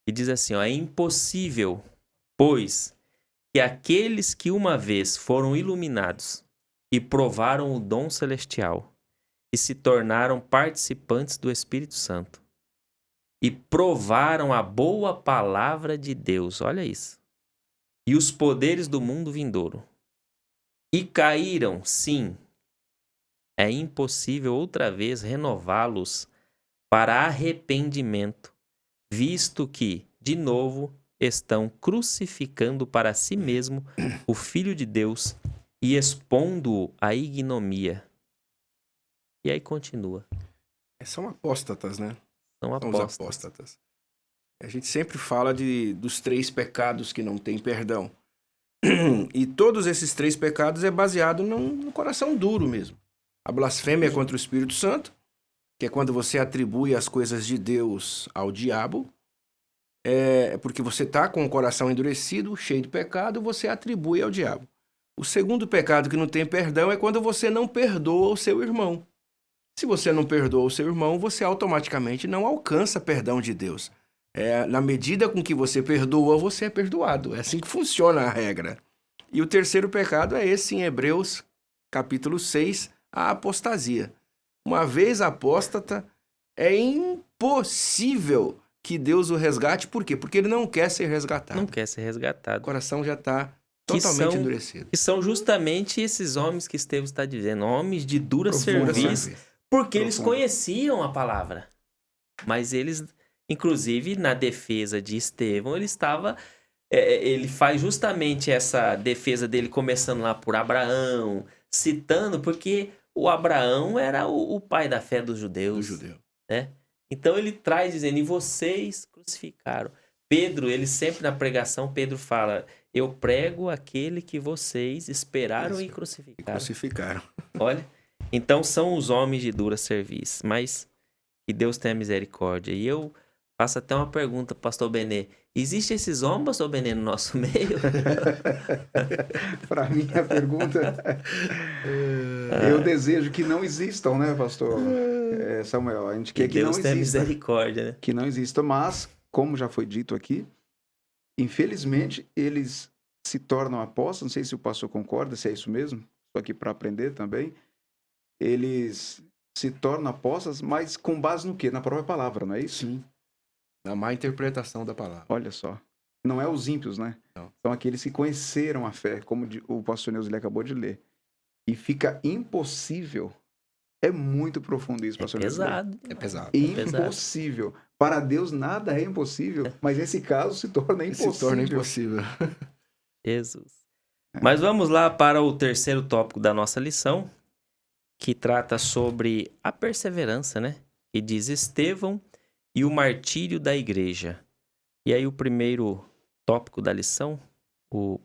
e diz assim, ó, é impossível, pois, que aqueles que uma vez foram iluminados e provaram o dom celestial e se tornaram participantes do Espírito Santo e provaram a boa palavra de Deus, olha isso, e os poderes do mundo vindouro, e caíram, sim, é impossível outra vez renová-los para arrependimento, visto que, de novo, estão crucificando para si mesmo o Filho de Deus e expondo-o à ignomia. E aí continua. São apóstatas, né? São São os apóstatas. apóstatas. A gente sempre fala dos 3 pecados que não têm perdão. E todos esses 3 pecados é baseado no coração duro mesmo. A blasfêmia contra o Espírito Santo, que é quando você atribui as coisas de Deus ao diabo. É porque você está com o coração endurecido, cheio de pecado, você atribui ao diabo. O segundo pecado que não tem perdão é quando você não perdoa o seu irmão. Se você não perdoa o seu irmão, você automaticamente não alcança perdão de Deus. Na medida com que você perdoa, você é perdoado. É assim que funciona a regra. E o terceiro pecado é esse em Hebreus, capítulo 6, a apostasia. Uma vez apóstata, é impossível que Deus o resgate. Por quê? Porque ele não quer ser resgatado. Não quer ser resgatado. O coração já está totalmente endurecido. Que são justamente esses homens que Estevão está dizendo, homens de dura Profunda serviço, serviço. porque eles conheciam a palavra. Mas eles, inclusive, na defesa de Estevão, ele faz justamente essa defesa dele começando lá por Abraão, citando, porque o Abraão era o pai da fé dos judeus. Né? Então ele traz dizendo, e vocês crucificaram. Pedro, ele sempre na pregação, Pedro fala, eu prego aquele que vocês esperaram e crucificaram. Olha, então são os homens de dura serviço, mas que Deus tenha misericórdia. E eu faço até uma pergunta, pastor Benê, existem esses homens, pastor Benê, no nosso meio? Para mim a pergunta, eu desejo que não existam, né, pastor Samuel? A gente quer que não exista. Deus tenha misericórdia, né? Que não exista, mas, como já foi dito aqui, infelizmente eles se tornam apóstolos, não sei se o pastor concorda, se é isso mesmo, estou aqui para aprender também, eles se tornam apóstolos, mas com base no quê? Na própria palavra, não é isso? Sim, na má interpretação da palavra. Olha só, não é os ímpios, né? Não. São aqueles que conheceram a fé, como o pastor Neusilio acabou de ler. E fica impossível, é muito profundo isso, pastor Neusilio. É pesado. Impossível. Para Deus nada é impossível, mas nesse caso se torna impossível. Se torna impossível. Jesus. Mas vamos lá para o terceiro tópico da nossa lição, que trata sobre a perseverança, né? Que diz Estevão e o martírio da igreja. E aí o primeiro tópico da lição, o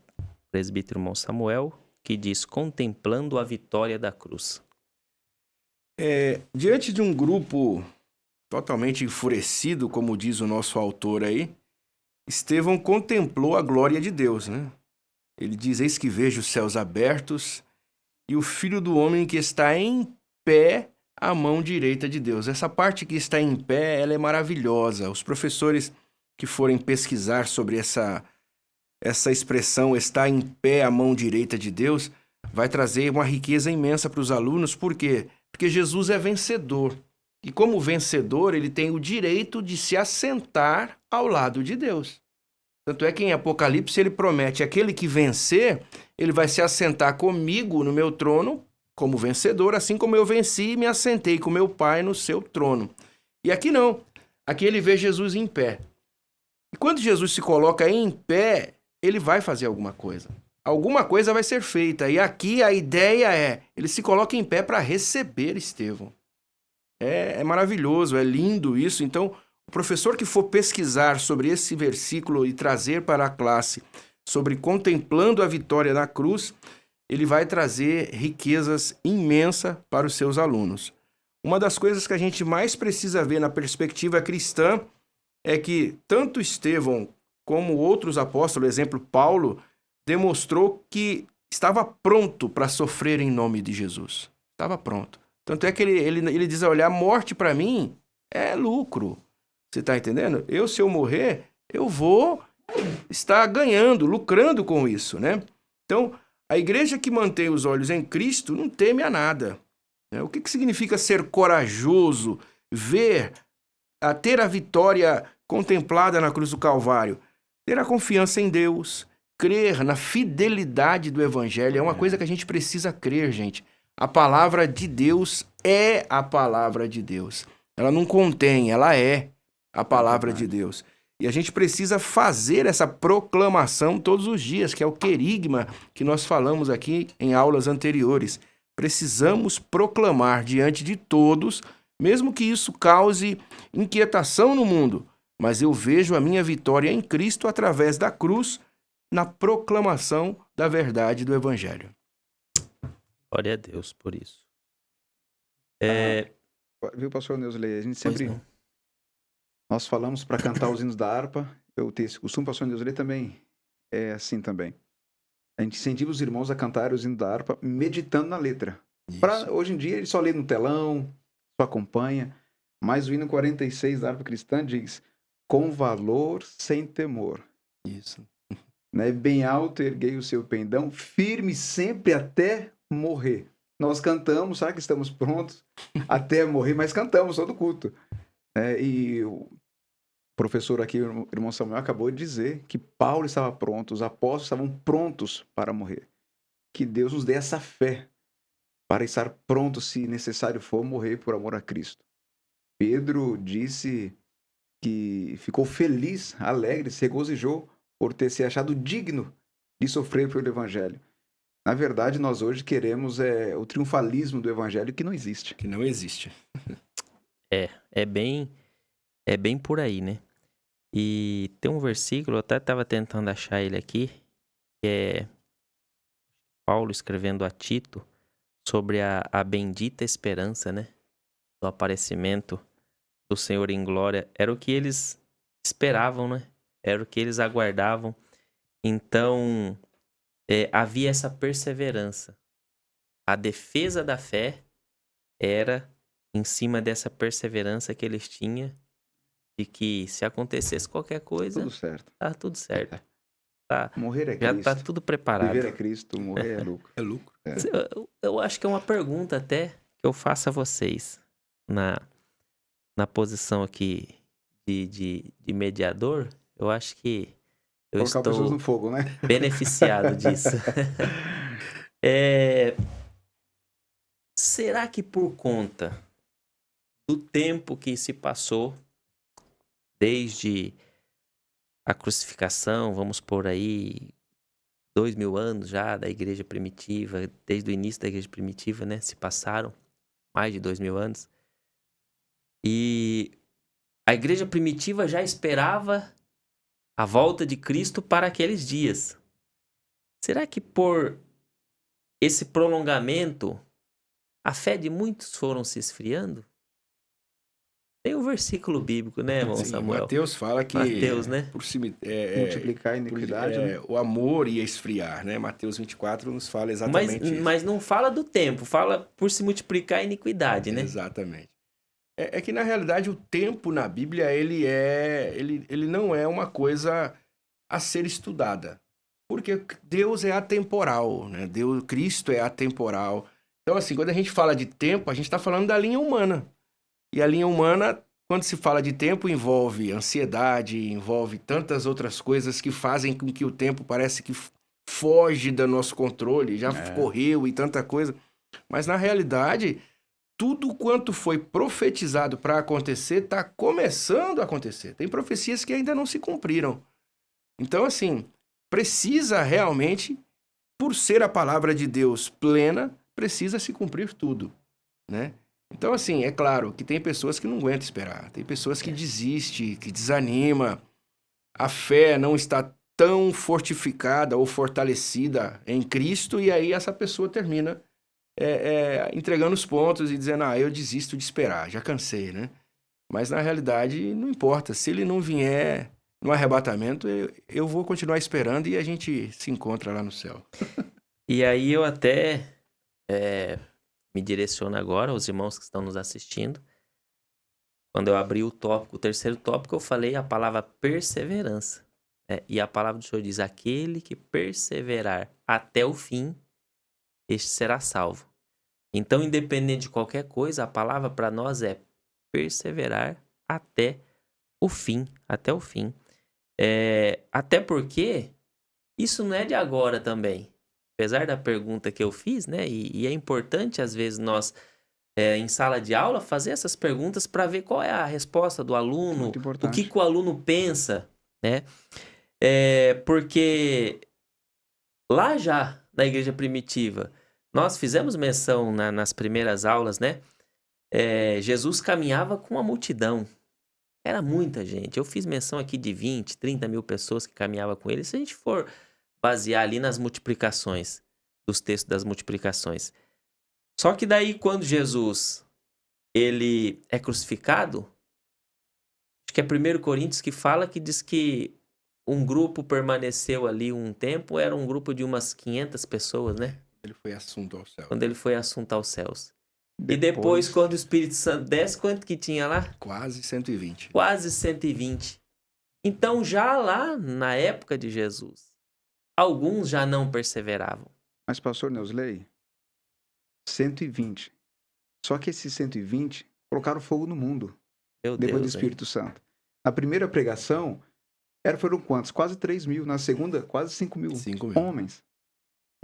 presbítero irmão Samuel, que diz: contemplando a vitória da cruz. Diante de um grupo totalmente enfurecido, como diz o nosso autor aí, Estevão contemplou a glória de Deus, né? Ele diz: eis que vejo os céus abertos e o Filho do Homem que está em pé à mão direita de Deus. Essa parte que está em pé, ela é maravilhosa. Os professores que forem pesquisar sobre essa expressão, está em pé à mão direita de Deus, vai trazer uma riqueza imensa para os alunos. Por quê? Porque Jesus é vencedor. E como vencedor, ele tem o direito de se assentar ao lado de Deus. Tanto é que em Apocalipse ele promete: aquele que vencer, ele vai se assentar comigo no meu trono como vencedor, assim como eu venci e me assentei com meu Pai no seu trono. E aqui não. Aqui ele vê Jesus em pé. E quando Jesus se coloca em pé, ele vai fazer alguma coisa. Alguma coisa vai ser feita. E aqui a ideia é: ele se coloca em pé para receber Estevão. É maravilhoso, é lindo isso. Então, o professor que for pesquisar sobre esse versículo e trazer para a classe sobre contemplando a vitória na cruz, ele vai trazer riquezas imensas para os seus alunos. Uma das coisas que a gente mais precisa ver na perspectiva cristã é que tanto Estevão como outros apóstolos, exemplo Paulo, demonstrou que estava pronto para sofrer em nome de Jesus. Estava pronto. Tanto é que ele diz: olha, a morte para mim é lucro. Você está entendendo? Se eu morrer, eu vou estar ganhando, lucrando com isso, né? Então, a igreja que mantém os olhos em Cristo não teme a nada. Né? O que significa ser corajoso, ter a vitória contemplada na cruz do Calvário? Ter a confiança em Deus, crer na fidelidade do Evangelho. É uma coisa que a gente precisa crer, gente. A palavra de Deus é a palavra de Deus. Ela não contém, ela é a palavra de Deus. E a gente precisa fazer essa proclamação todos os dias, que é o querigma que nós falamos aqui em aulas anteriores. Precisamos proclamar diante de todos, mesmo que isso cause inquietação no mundo. Mas eu vejo a minha vitória em Cristo através da cruz, na proclamação da verdade do Evangelho. Glória a Deus por isso. Viu, pastor Neusley? A gente sempre... Nós falamos para cantar os hinos da harpa. Eu tenho esse costume, pastor Neusley também é assim também. A gente incentiva os irmãos a cantar os hinos da harpa meditando na letra. Hoje em dia ele só lê no telão, só acompanha. Mas o hino 46 da harpa cristã diz: com valor, sem temor. Isso. Né? Bem alto erguei o seu pendão, firme sempre até morrer. Nós cantamos, sabe que estamos prontos até morrer, mas cantamos todo culto. E o professor aqui, o irmão Samuel, acabou de dizer que Paulo estava pronto, os apóstolos estavam prontos para morrer. Que Deus nos dê essa fé para estar pronto, se necessário for, morrer por amor a Cristo. Pedro disse que ficou feliz, alegre, se regozijou por ter se achado digno de sofrer pelo Evangelho. Na verdade, nós hoje queremos o triunfalismo do Evangelho, que não existe. Que não existe. É bem por aí, né? E tem um versículo, eu até estava tentando achar ele aqui, que é Paulo escrevendo a Tito sobre a bendita esperança, né? Do aparecimento do Senhor em glória. Era o que eles esperavam, né? Era o que eles aguardavam. Então, havia essa perseverança. A defesa da fé era em cima dessa perseverança que eles tinham, de que se acontecesse qualquer coisa, Tudo certo. tá tudo certo. Tá, Morrer é já Cristo. tá tudo preparado. Viver é Cristo, morrer é lucro. É lucro. Eu acho que é uma pergunta até que eu faço a vocês na posição aqui de mediador. Eu acho que eu Colocar pessoas estou no fogo, né? beneficiado disso. Será que por conta do tempo que se passou desde a crucificação, vamos por aí 2000 anos já da igreja primitiva, desde o início da igreja primitiva, né? Se passaram mais de 2000 anos. E a igreja primitiva já esperava a volta de Cristo para aqueles dias. Será que por esse prolongamento, a fé de muitos foram se esfriando? Tem um versículo bíblico, né, irmão Sim, Samuel? Mateus fala que Mateus, né? Multiplicar a iniquidade, né? o amor ia esfriar, né? Mateus 24 nos fala exatamente isso. Mas não fala do tempo, fala por se multiplicar a iniquidade, né? Exatamente. É que, na realidade, o tempo na Bíblia, ele não é uma coisa a ser estudada. Porque Deus é atemporal, né? Cristo é atemporal. Então, assim, quando a gente fala de tempo, a gente está falando da linha humana. E a linha humana, quando se fala de tempo, envolve ansiedade, envolve tantas outras coisas que fazem com que o tempo parece que foge do nosso controle, já correu e tanta coisa. Mas, na realidade, tudo quanto foi profetizado para acontecer está começando a acontecer. Tem profecias que ainda não se cumpriram. Então, assim, precisa realmente, por ser a palavra de Deus plena, precisa se cumprir tudo, né? Então, assim, é claro que tem pessoas que não aguentam esperar, tem pessoas que desistem, que desanima, a fé não está tão fortificada ou fortalecida em Cristo, e aí essa pessoa termina entregando os pontos e dizendo, eu desisto de esperar, já cansei, né? Mas, na realidade, não importa, se ele não vier no arrebatamento, eu vou continuar esperando e a gente se encontra lá no céu. E aí eu até me direciono agora aos irmãos que estão nos assistindo. Quando eu abri o terceiro tópico, eu falei a palavra perseverança. E a palavra do Senhor diz, aquele que perseverar até o fim, este será salvo. Então, independente de qualquer coisa, a palavra para nós é perseverar até o fim. Até o fim. Até porque isso não é de agora também. Apesar da pergunta que eu fiz, né? E é importante, às vezes, nós, em sala de aula, fazer essas perguntas para ver qual é a resposta do aluno, o que o aluno pensa, né? Porque lá já, na igreja primitiva, nós fizemos menção nas primeiras aulas, né? Jesus caminhava com a multidão. Era muita gente. Eu fiz menção aqui de 20, 30 mil pessoas que caminhavam com ele. Se a gente for basear ali nas multiplicações, dos textos das multiplicações. Só que daí, quando Jesus ele é crucificado, acho que é 1 Coríntios que fala, que diz que um grupo permaneceu ali um tempo, era um grupo de umas 500 pessoas, né? Ele foi assunto aos céus. Quando ele foi assunto aos céus. E depois, quando o Espírito Santo desce, quanto que tinha lá? Quase 120. Quase 120. Então, já lá na época de Jesus, alguns já não perseveravam. Mas, pastor Neusley, 120. Só que esses 120 colocaram fogo no mundo. Meu depois Deus, do Espírito Santo. Na primeira pregação, foram quantos? Quase 3 mil. Na segunda, quase 5 mil 5 mil homens.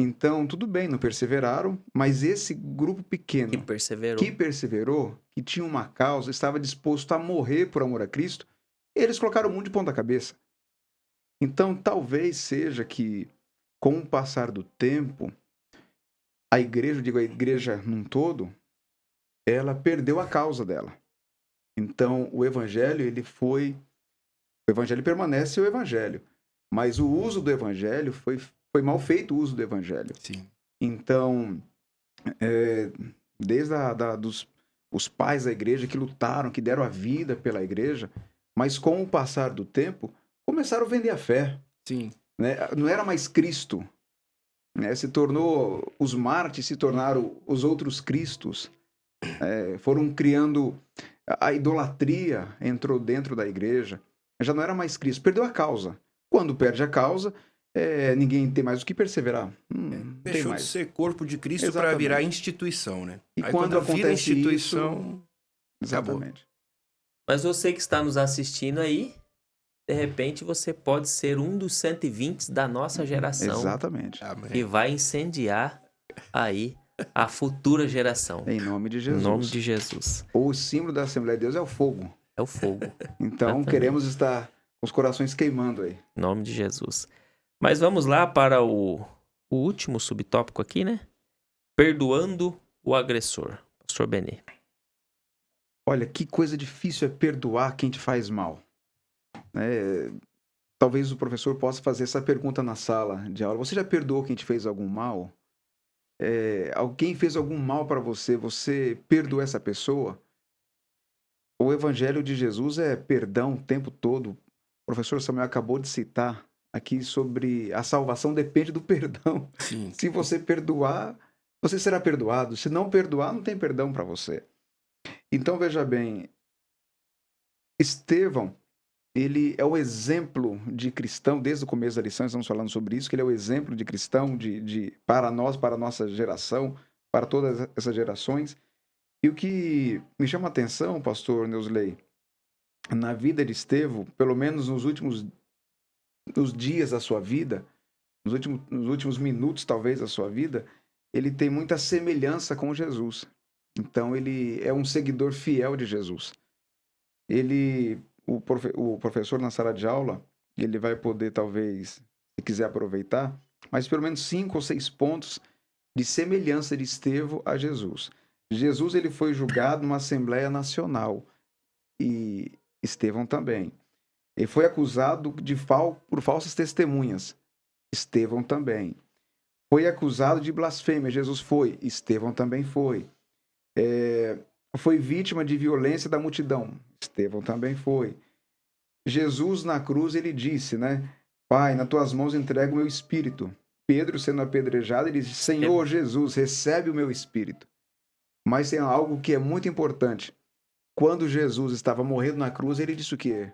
Então, tudo bem, não perseveraram, mas esse grupo pequeno que perseverou, que tinha uma causa, estava disposto a morrer por amor a Cristo, eles colocaram o mundo de ponta cabeça. Então, talvez seja que, com o passar do tempo, a igreja, digo a igreja num todo, ela perdeu a causa dela. Então, o evangelho, o evangelho permanece o evangelho, mas o uso do evangelho foi mal feito o uso do evangelho. Sim. Então, desde os pais da igreja que lutaram, que deram a vida pela igreja, mas com o passar do tempo, começaram a vender a fé. Sim. Né? Não era mais Cristo. Né? Os mártires se tornaram os outros Cristos. Foram criando, a idolatria entrou dentro da igreja. Já não era mais Cristo, perdeu a causa. Quando perde a causa, ninguém tem mais o que perseverar. Deixou de ser corpo de Cristo para virar instituição, né? E aí, quando vira acontece instituição, isso... Exatamente. Mas você que está nos assistindo aí, de repente você pode ser um dos 120 da nossa geração. Exatamente. Que vai incendiar aí a futura geração. Em nome de Jesus. Em nome de Jesus. O símbolo da Assembleia de Deus é o fogo. É o fogo. Então, Exatamente. Queremos estar com os corações queimando aí. Em nome de Jesus. Mas vamos lá para o último subtópico aqui, né? Perdoando o agressor. Pastor Benê. Olha, que coisa difícil é perdoar quem te faz mal. talvez o professor possa fazer essa pergunta na sala de aula. Você já perdoou quem te fez algum mal? Alguém fez algum mal para você, você perdoou essa pessoa? O evangelho de Jesus é perdão o tempo todo. O professor Samuel acabou de citar aqui sobre a salvação depende do perdão. Sim. Se você perdoar, você será perdoado. Se não perdoar, não tem perdão para você. Então, veja bem, Estevão, ele é o exemplo de cristão, desde o começo da lição estamos falando sobre isso, que ele é o exemplo de cristão para nós, para a nossa geração, para todas essas gerações. E o que me chama a atenção, pastor Neusley, na vida de Estevão, pelo menos nos dias da sua vida, nos últimos minutos talvez da sua vida, ele tem muita semelhança com Jesus. Então ele é um seguidor fiel de Jesus. O professor na sala de aula, ele vai poder talvez, se quiser aproveitar, mas pelo menos 5 ou 6 pontos de semelhança de Estevão a Jesus. Jesus ele foi julgado numa Assembleia Nacional e Estevão também. Ele foi acusado por falsas testemunhas. Estevão também. Foi acusado de blasfêmia. Jesus foi. Estevão também foi. Foi vítima de violência da multidão. Estevão também foi. Jesus na cruz ele disse, né? Pai, nas tuas mãos entrego o meu espírito. Pedro, sendo apedrejado, ele disse, Senhor Jesus, recebe o meu espírito. Mas tem algo que é muito importante. Quando Jesus estava morrendo na cruz, ele disse o quê?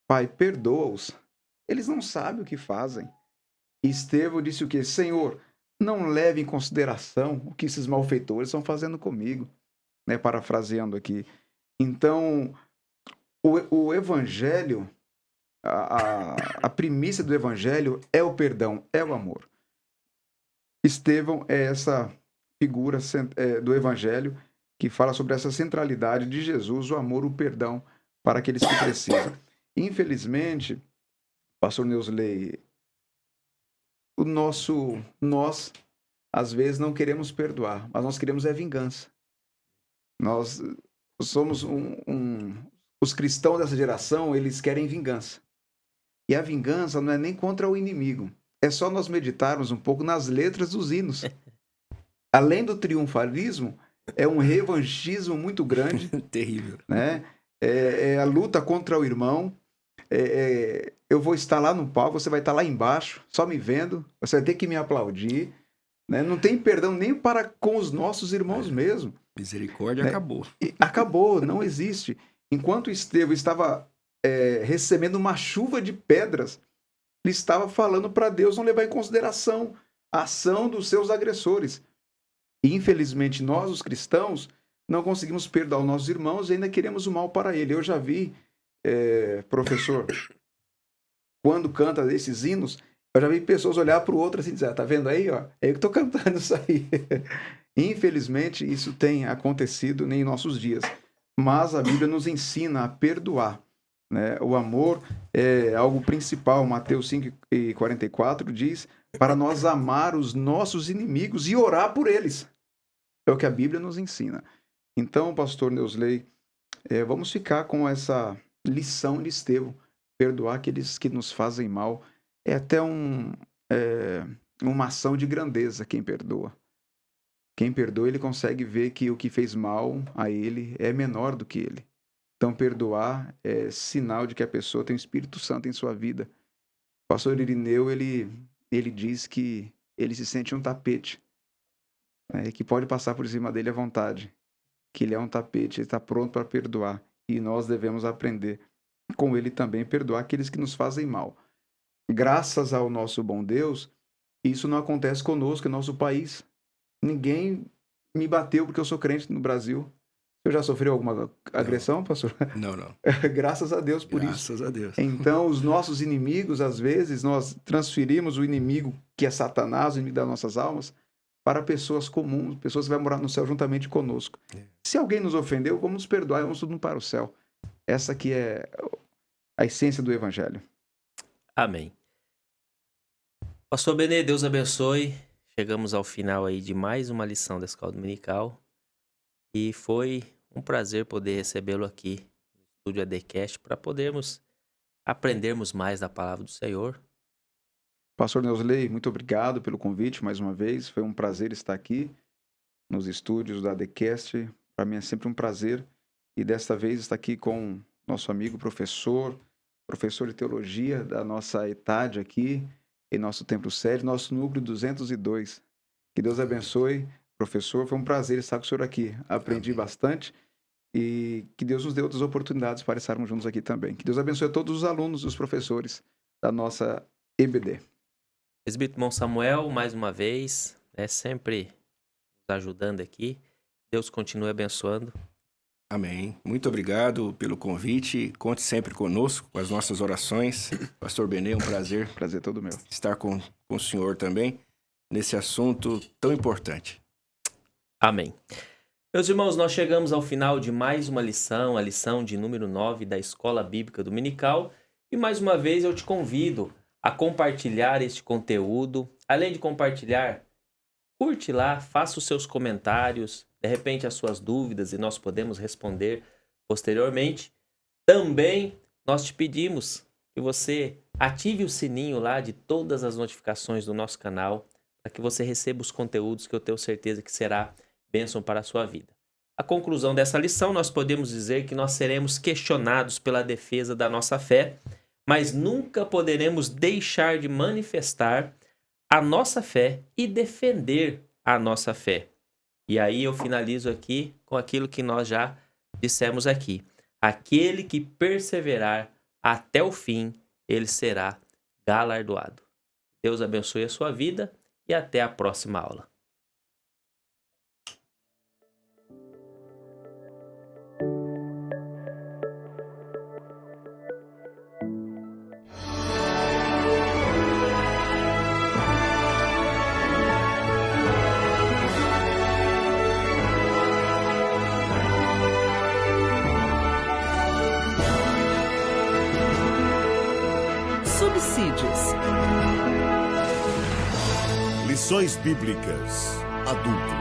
Pai, perdoa-os. Eles não sabem o que fazem. E Estevão disse o quê? Senhor, não leve em consideração o que esses malfeitores estão fazendo comigo. Né? Parafraseando aqui. Então, o evangelho, a primícia do evangelho é o perdão, é o amor. Estevão é essa figura do evangelho que fala sobre essa centralidade de Jesus, o amor, o perdão para aqueles que precisam. Infelizmente, pastor Neusley, nós, às vezes, não queremos perdoar, mas nós queremos vingança. Nós somos os cristãos dessa geração, eles querem vingança. E a vingança não é nem contra o inimigo. É só nós meditarmos um pouco nas letras dos hinos. Além do triunfalismo, é um revanchismo muito grande. Terrível. Né? É a luta contra o irmão. Eu vou estar lá no palco, você vai estar lá embaixo, só me vendo. Você vai ter que me aplaudir. Né? Não tem perdão nem para com os nossos irmãos mesmo. Misericórdia, né? Acabou. Acabou, não existe. Enquanto Estevão estava recebendo uma chuva de pedras, ele estava falando para Deus não levar em consideração a ação dos seus agressores. E, infelizmente, nós, os cristãos, não conseguimos perdoar os nossos irmãos e ainda queremos o mal para ele. Eu já vi, professor, quando canta esses hinos, eu já vi pessoas olhar para o outro assim e dizer, tá vendo aí? Ó, é eu que estou cantando isso aí. Infelizmente, isso tem acontecido em nossos dias. Mas a Bíblia nos ensina a perdoar. Né? O amor é algo principal. Mateus 5,44 diz para nós amar os nossos inimigos e orar por eles. É o que a Bíblia nos ensina. Então, pastor Neusley, vamos ficar com essa lição de Estevão. Perdoar aqueles que nos fazem mal. É até uma ação de grandeza quem perdoa. Quem perdoa, ele consegue ver que o que fez mal a ele é menor do que ele. Então, perdoar é sinal de que a pessoa tem o Espírito Santo em sua vida. O pastor Irineu, ele diz que ele se sente um tapete, né, que pode passar por cima dele à vontade. Que ele é um tapete, ele está pronto para perdoar. E nós devemos aprender com ele também, perdoar aqueles que nos fazem mal. Graças ao nosso bom Deus, isso não acontece conosco, em nosso país. Ninguém me bateu porque eu sou crente no Brasil. Você já sofreu alguma agressão, pastor? Não, não. Graças a Deus por isso. Graças a Deus. Então, os nossos inimigos, às vezes, nós transferimos o inimigo, que é Satanás, o inimigo das nossas almas, para pessoas comuns, pessoas que vão morar no céu juntamente conosco. Se alguém nos ofendeu, vamos nos perdoar e vamos tudo para o céu. Essa aqui é a essência do Evangelho. Amém. Pastor Benê, Deus abençoe. Chegamos ao final aí de mais uma lição da Escola Dominical. E foi um prazer poder recebê-lo aqui no Estúdio ADCast para podermos aprendermos mais da palavra do Senhor. Pastor Neusley, muito obrigado pelo convite mais uma vez. Foi um prazer estar aqui nos estúdios da TheCast. Para mim é sempre um prazer. E desta vez estar aqui com nosso amigo professor de teologia da nossa ETAD aqui, em nosso templo sede, nosso núcleo 202. Que Deus abençoe, professor. Foi um prazer estar com o senhor aqui. Aprendi bastante e que Deus nos dê outras oportunidades para estarmos juntos aqui também. Que Deus abençoe a todos os alunos e os professores da nossa EBD. Presbítero Irmão Samuel, mais uma vez, sempre nos ajudando aqui. Deus continue abençoando. Amém. Muito obrigado pelo convite. Conte sempre conosco, com as nossas orações. Pastor Benê, um prazer. Prazer todo meu. Estar com o senhor também, nesse assunto tão importante. Amém. Meus irmãos, nós chegamos ao final de mais uma lição, a lição de número 9 da Escola Bíblica Dominical. E mais uma vez eu te convido a compartilhar este conteúdo. Além de compartilhar, curte lá, faça os seus comentários, de repente as suas dúvidas e nós podemos responder posteriormente. Também nós te pedimos que você ative o sininho lá de todas as notificações do nosso canal para que você receba os conteúdos que eu tenho certeza que será bênção para a sua vida. A conclusão dessa lição, nós podemos dizer que nós seremos questionados pela defesa da nossa fé, mas nunca poderemos deixar de manifestar a nossa fé e defender a nossa fé. E aí eu finalizo aqui com aquilo que nós já dissemos aqui. Aquele que perseverar até o fim, ele será galardoado. Deus abençoe a sua vida e até a próxima aula. Lições Bíblicas Adulto.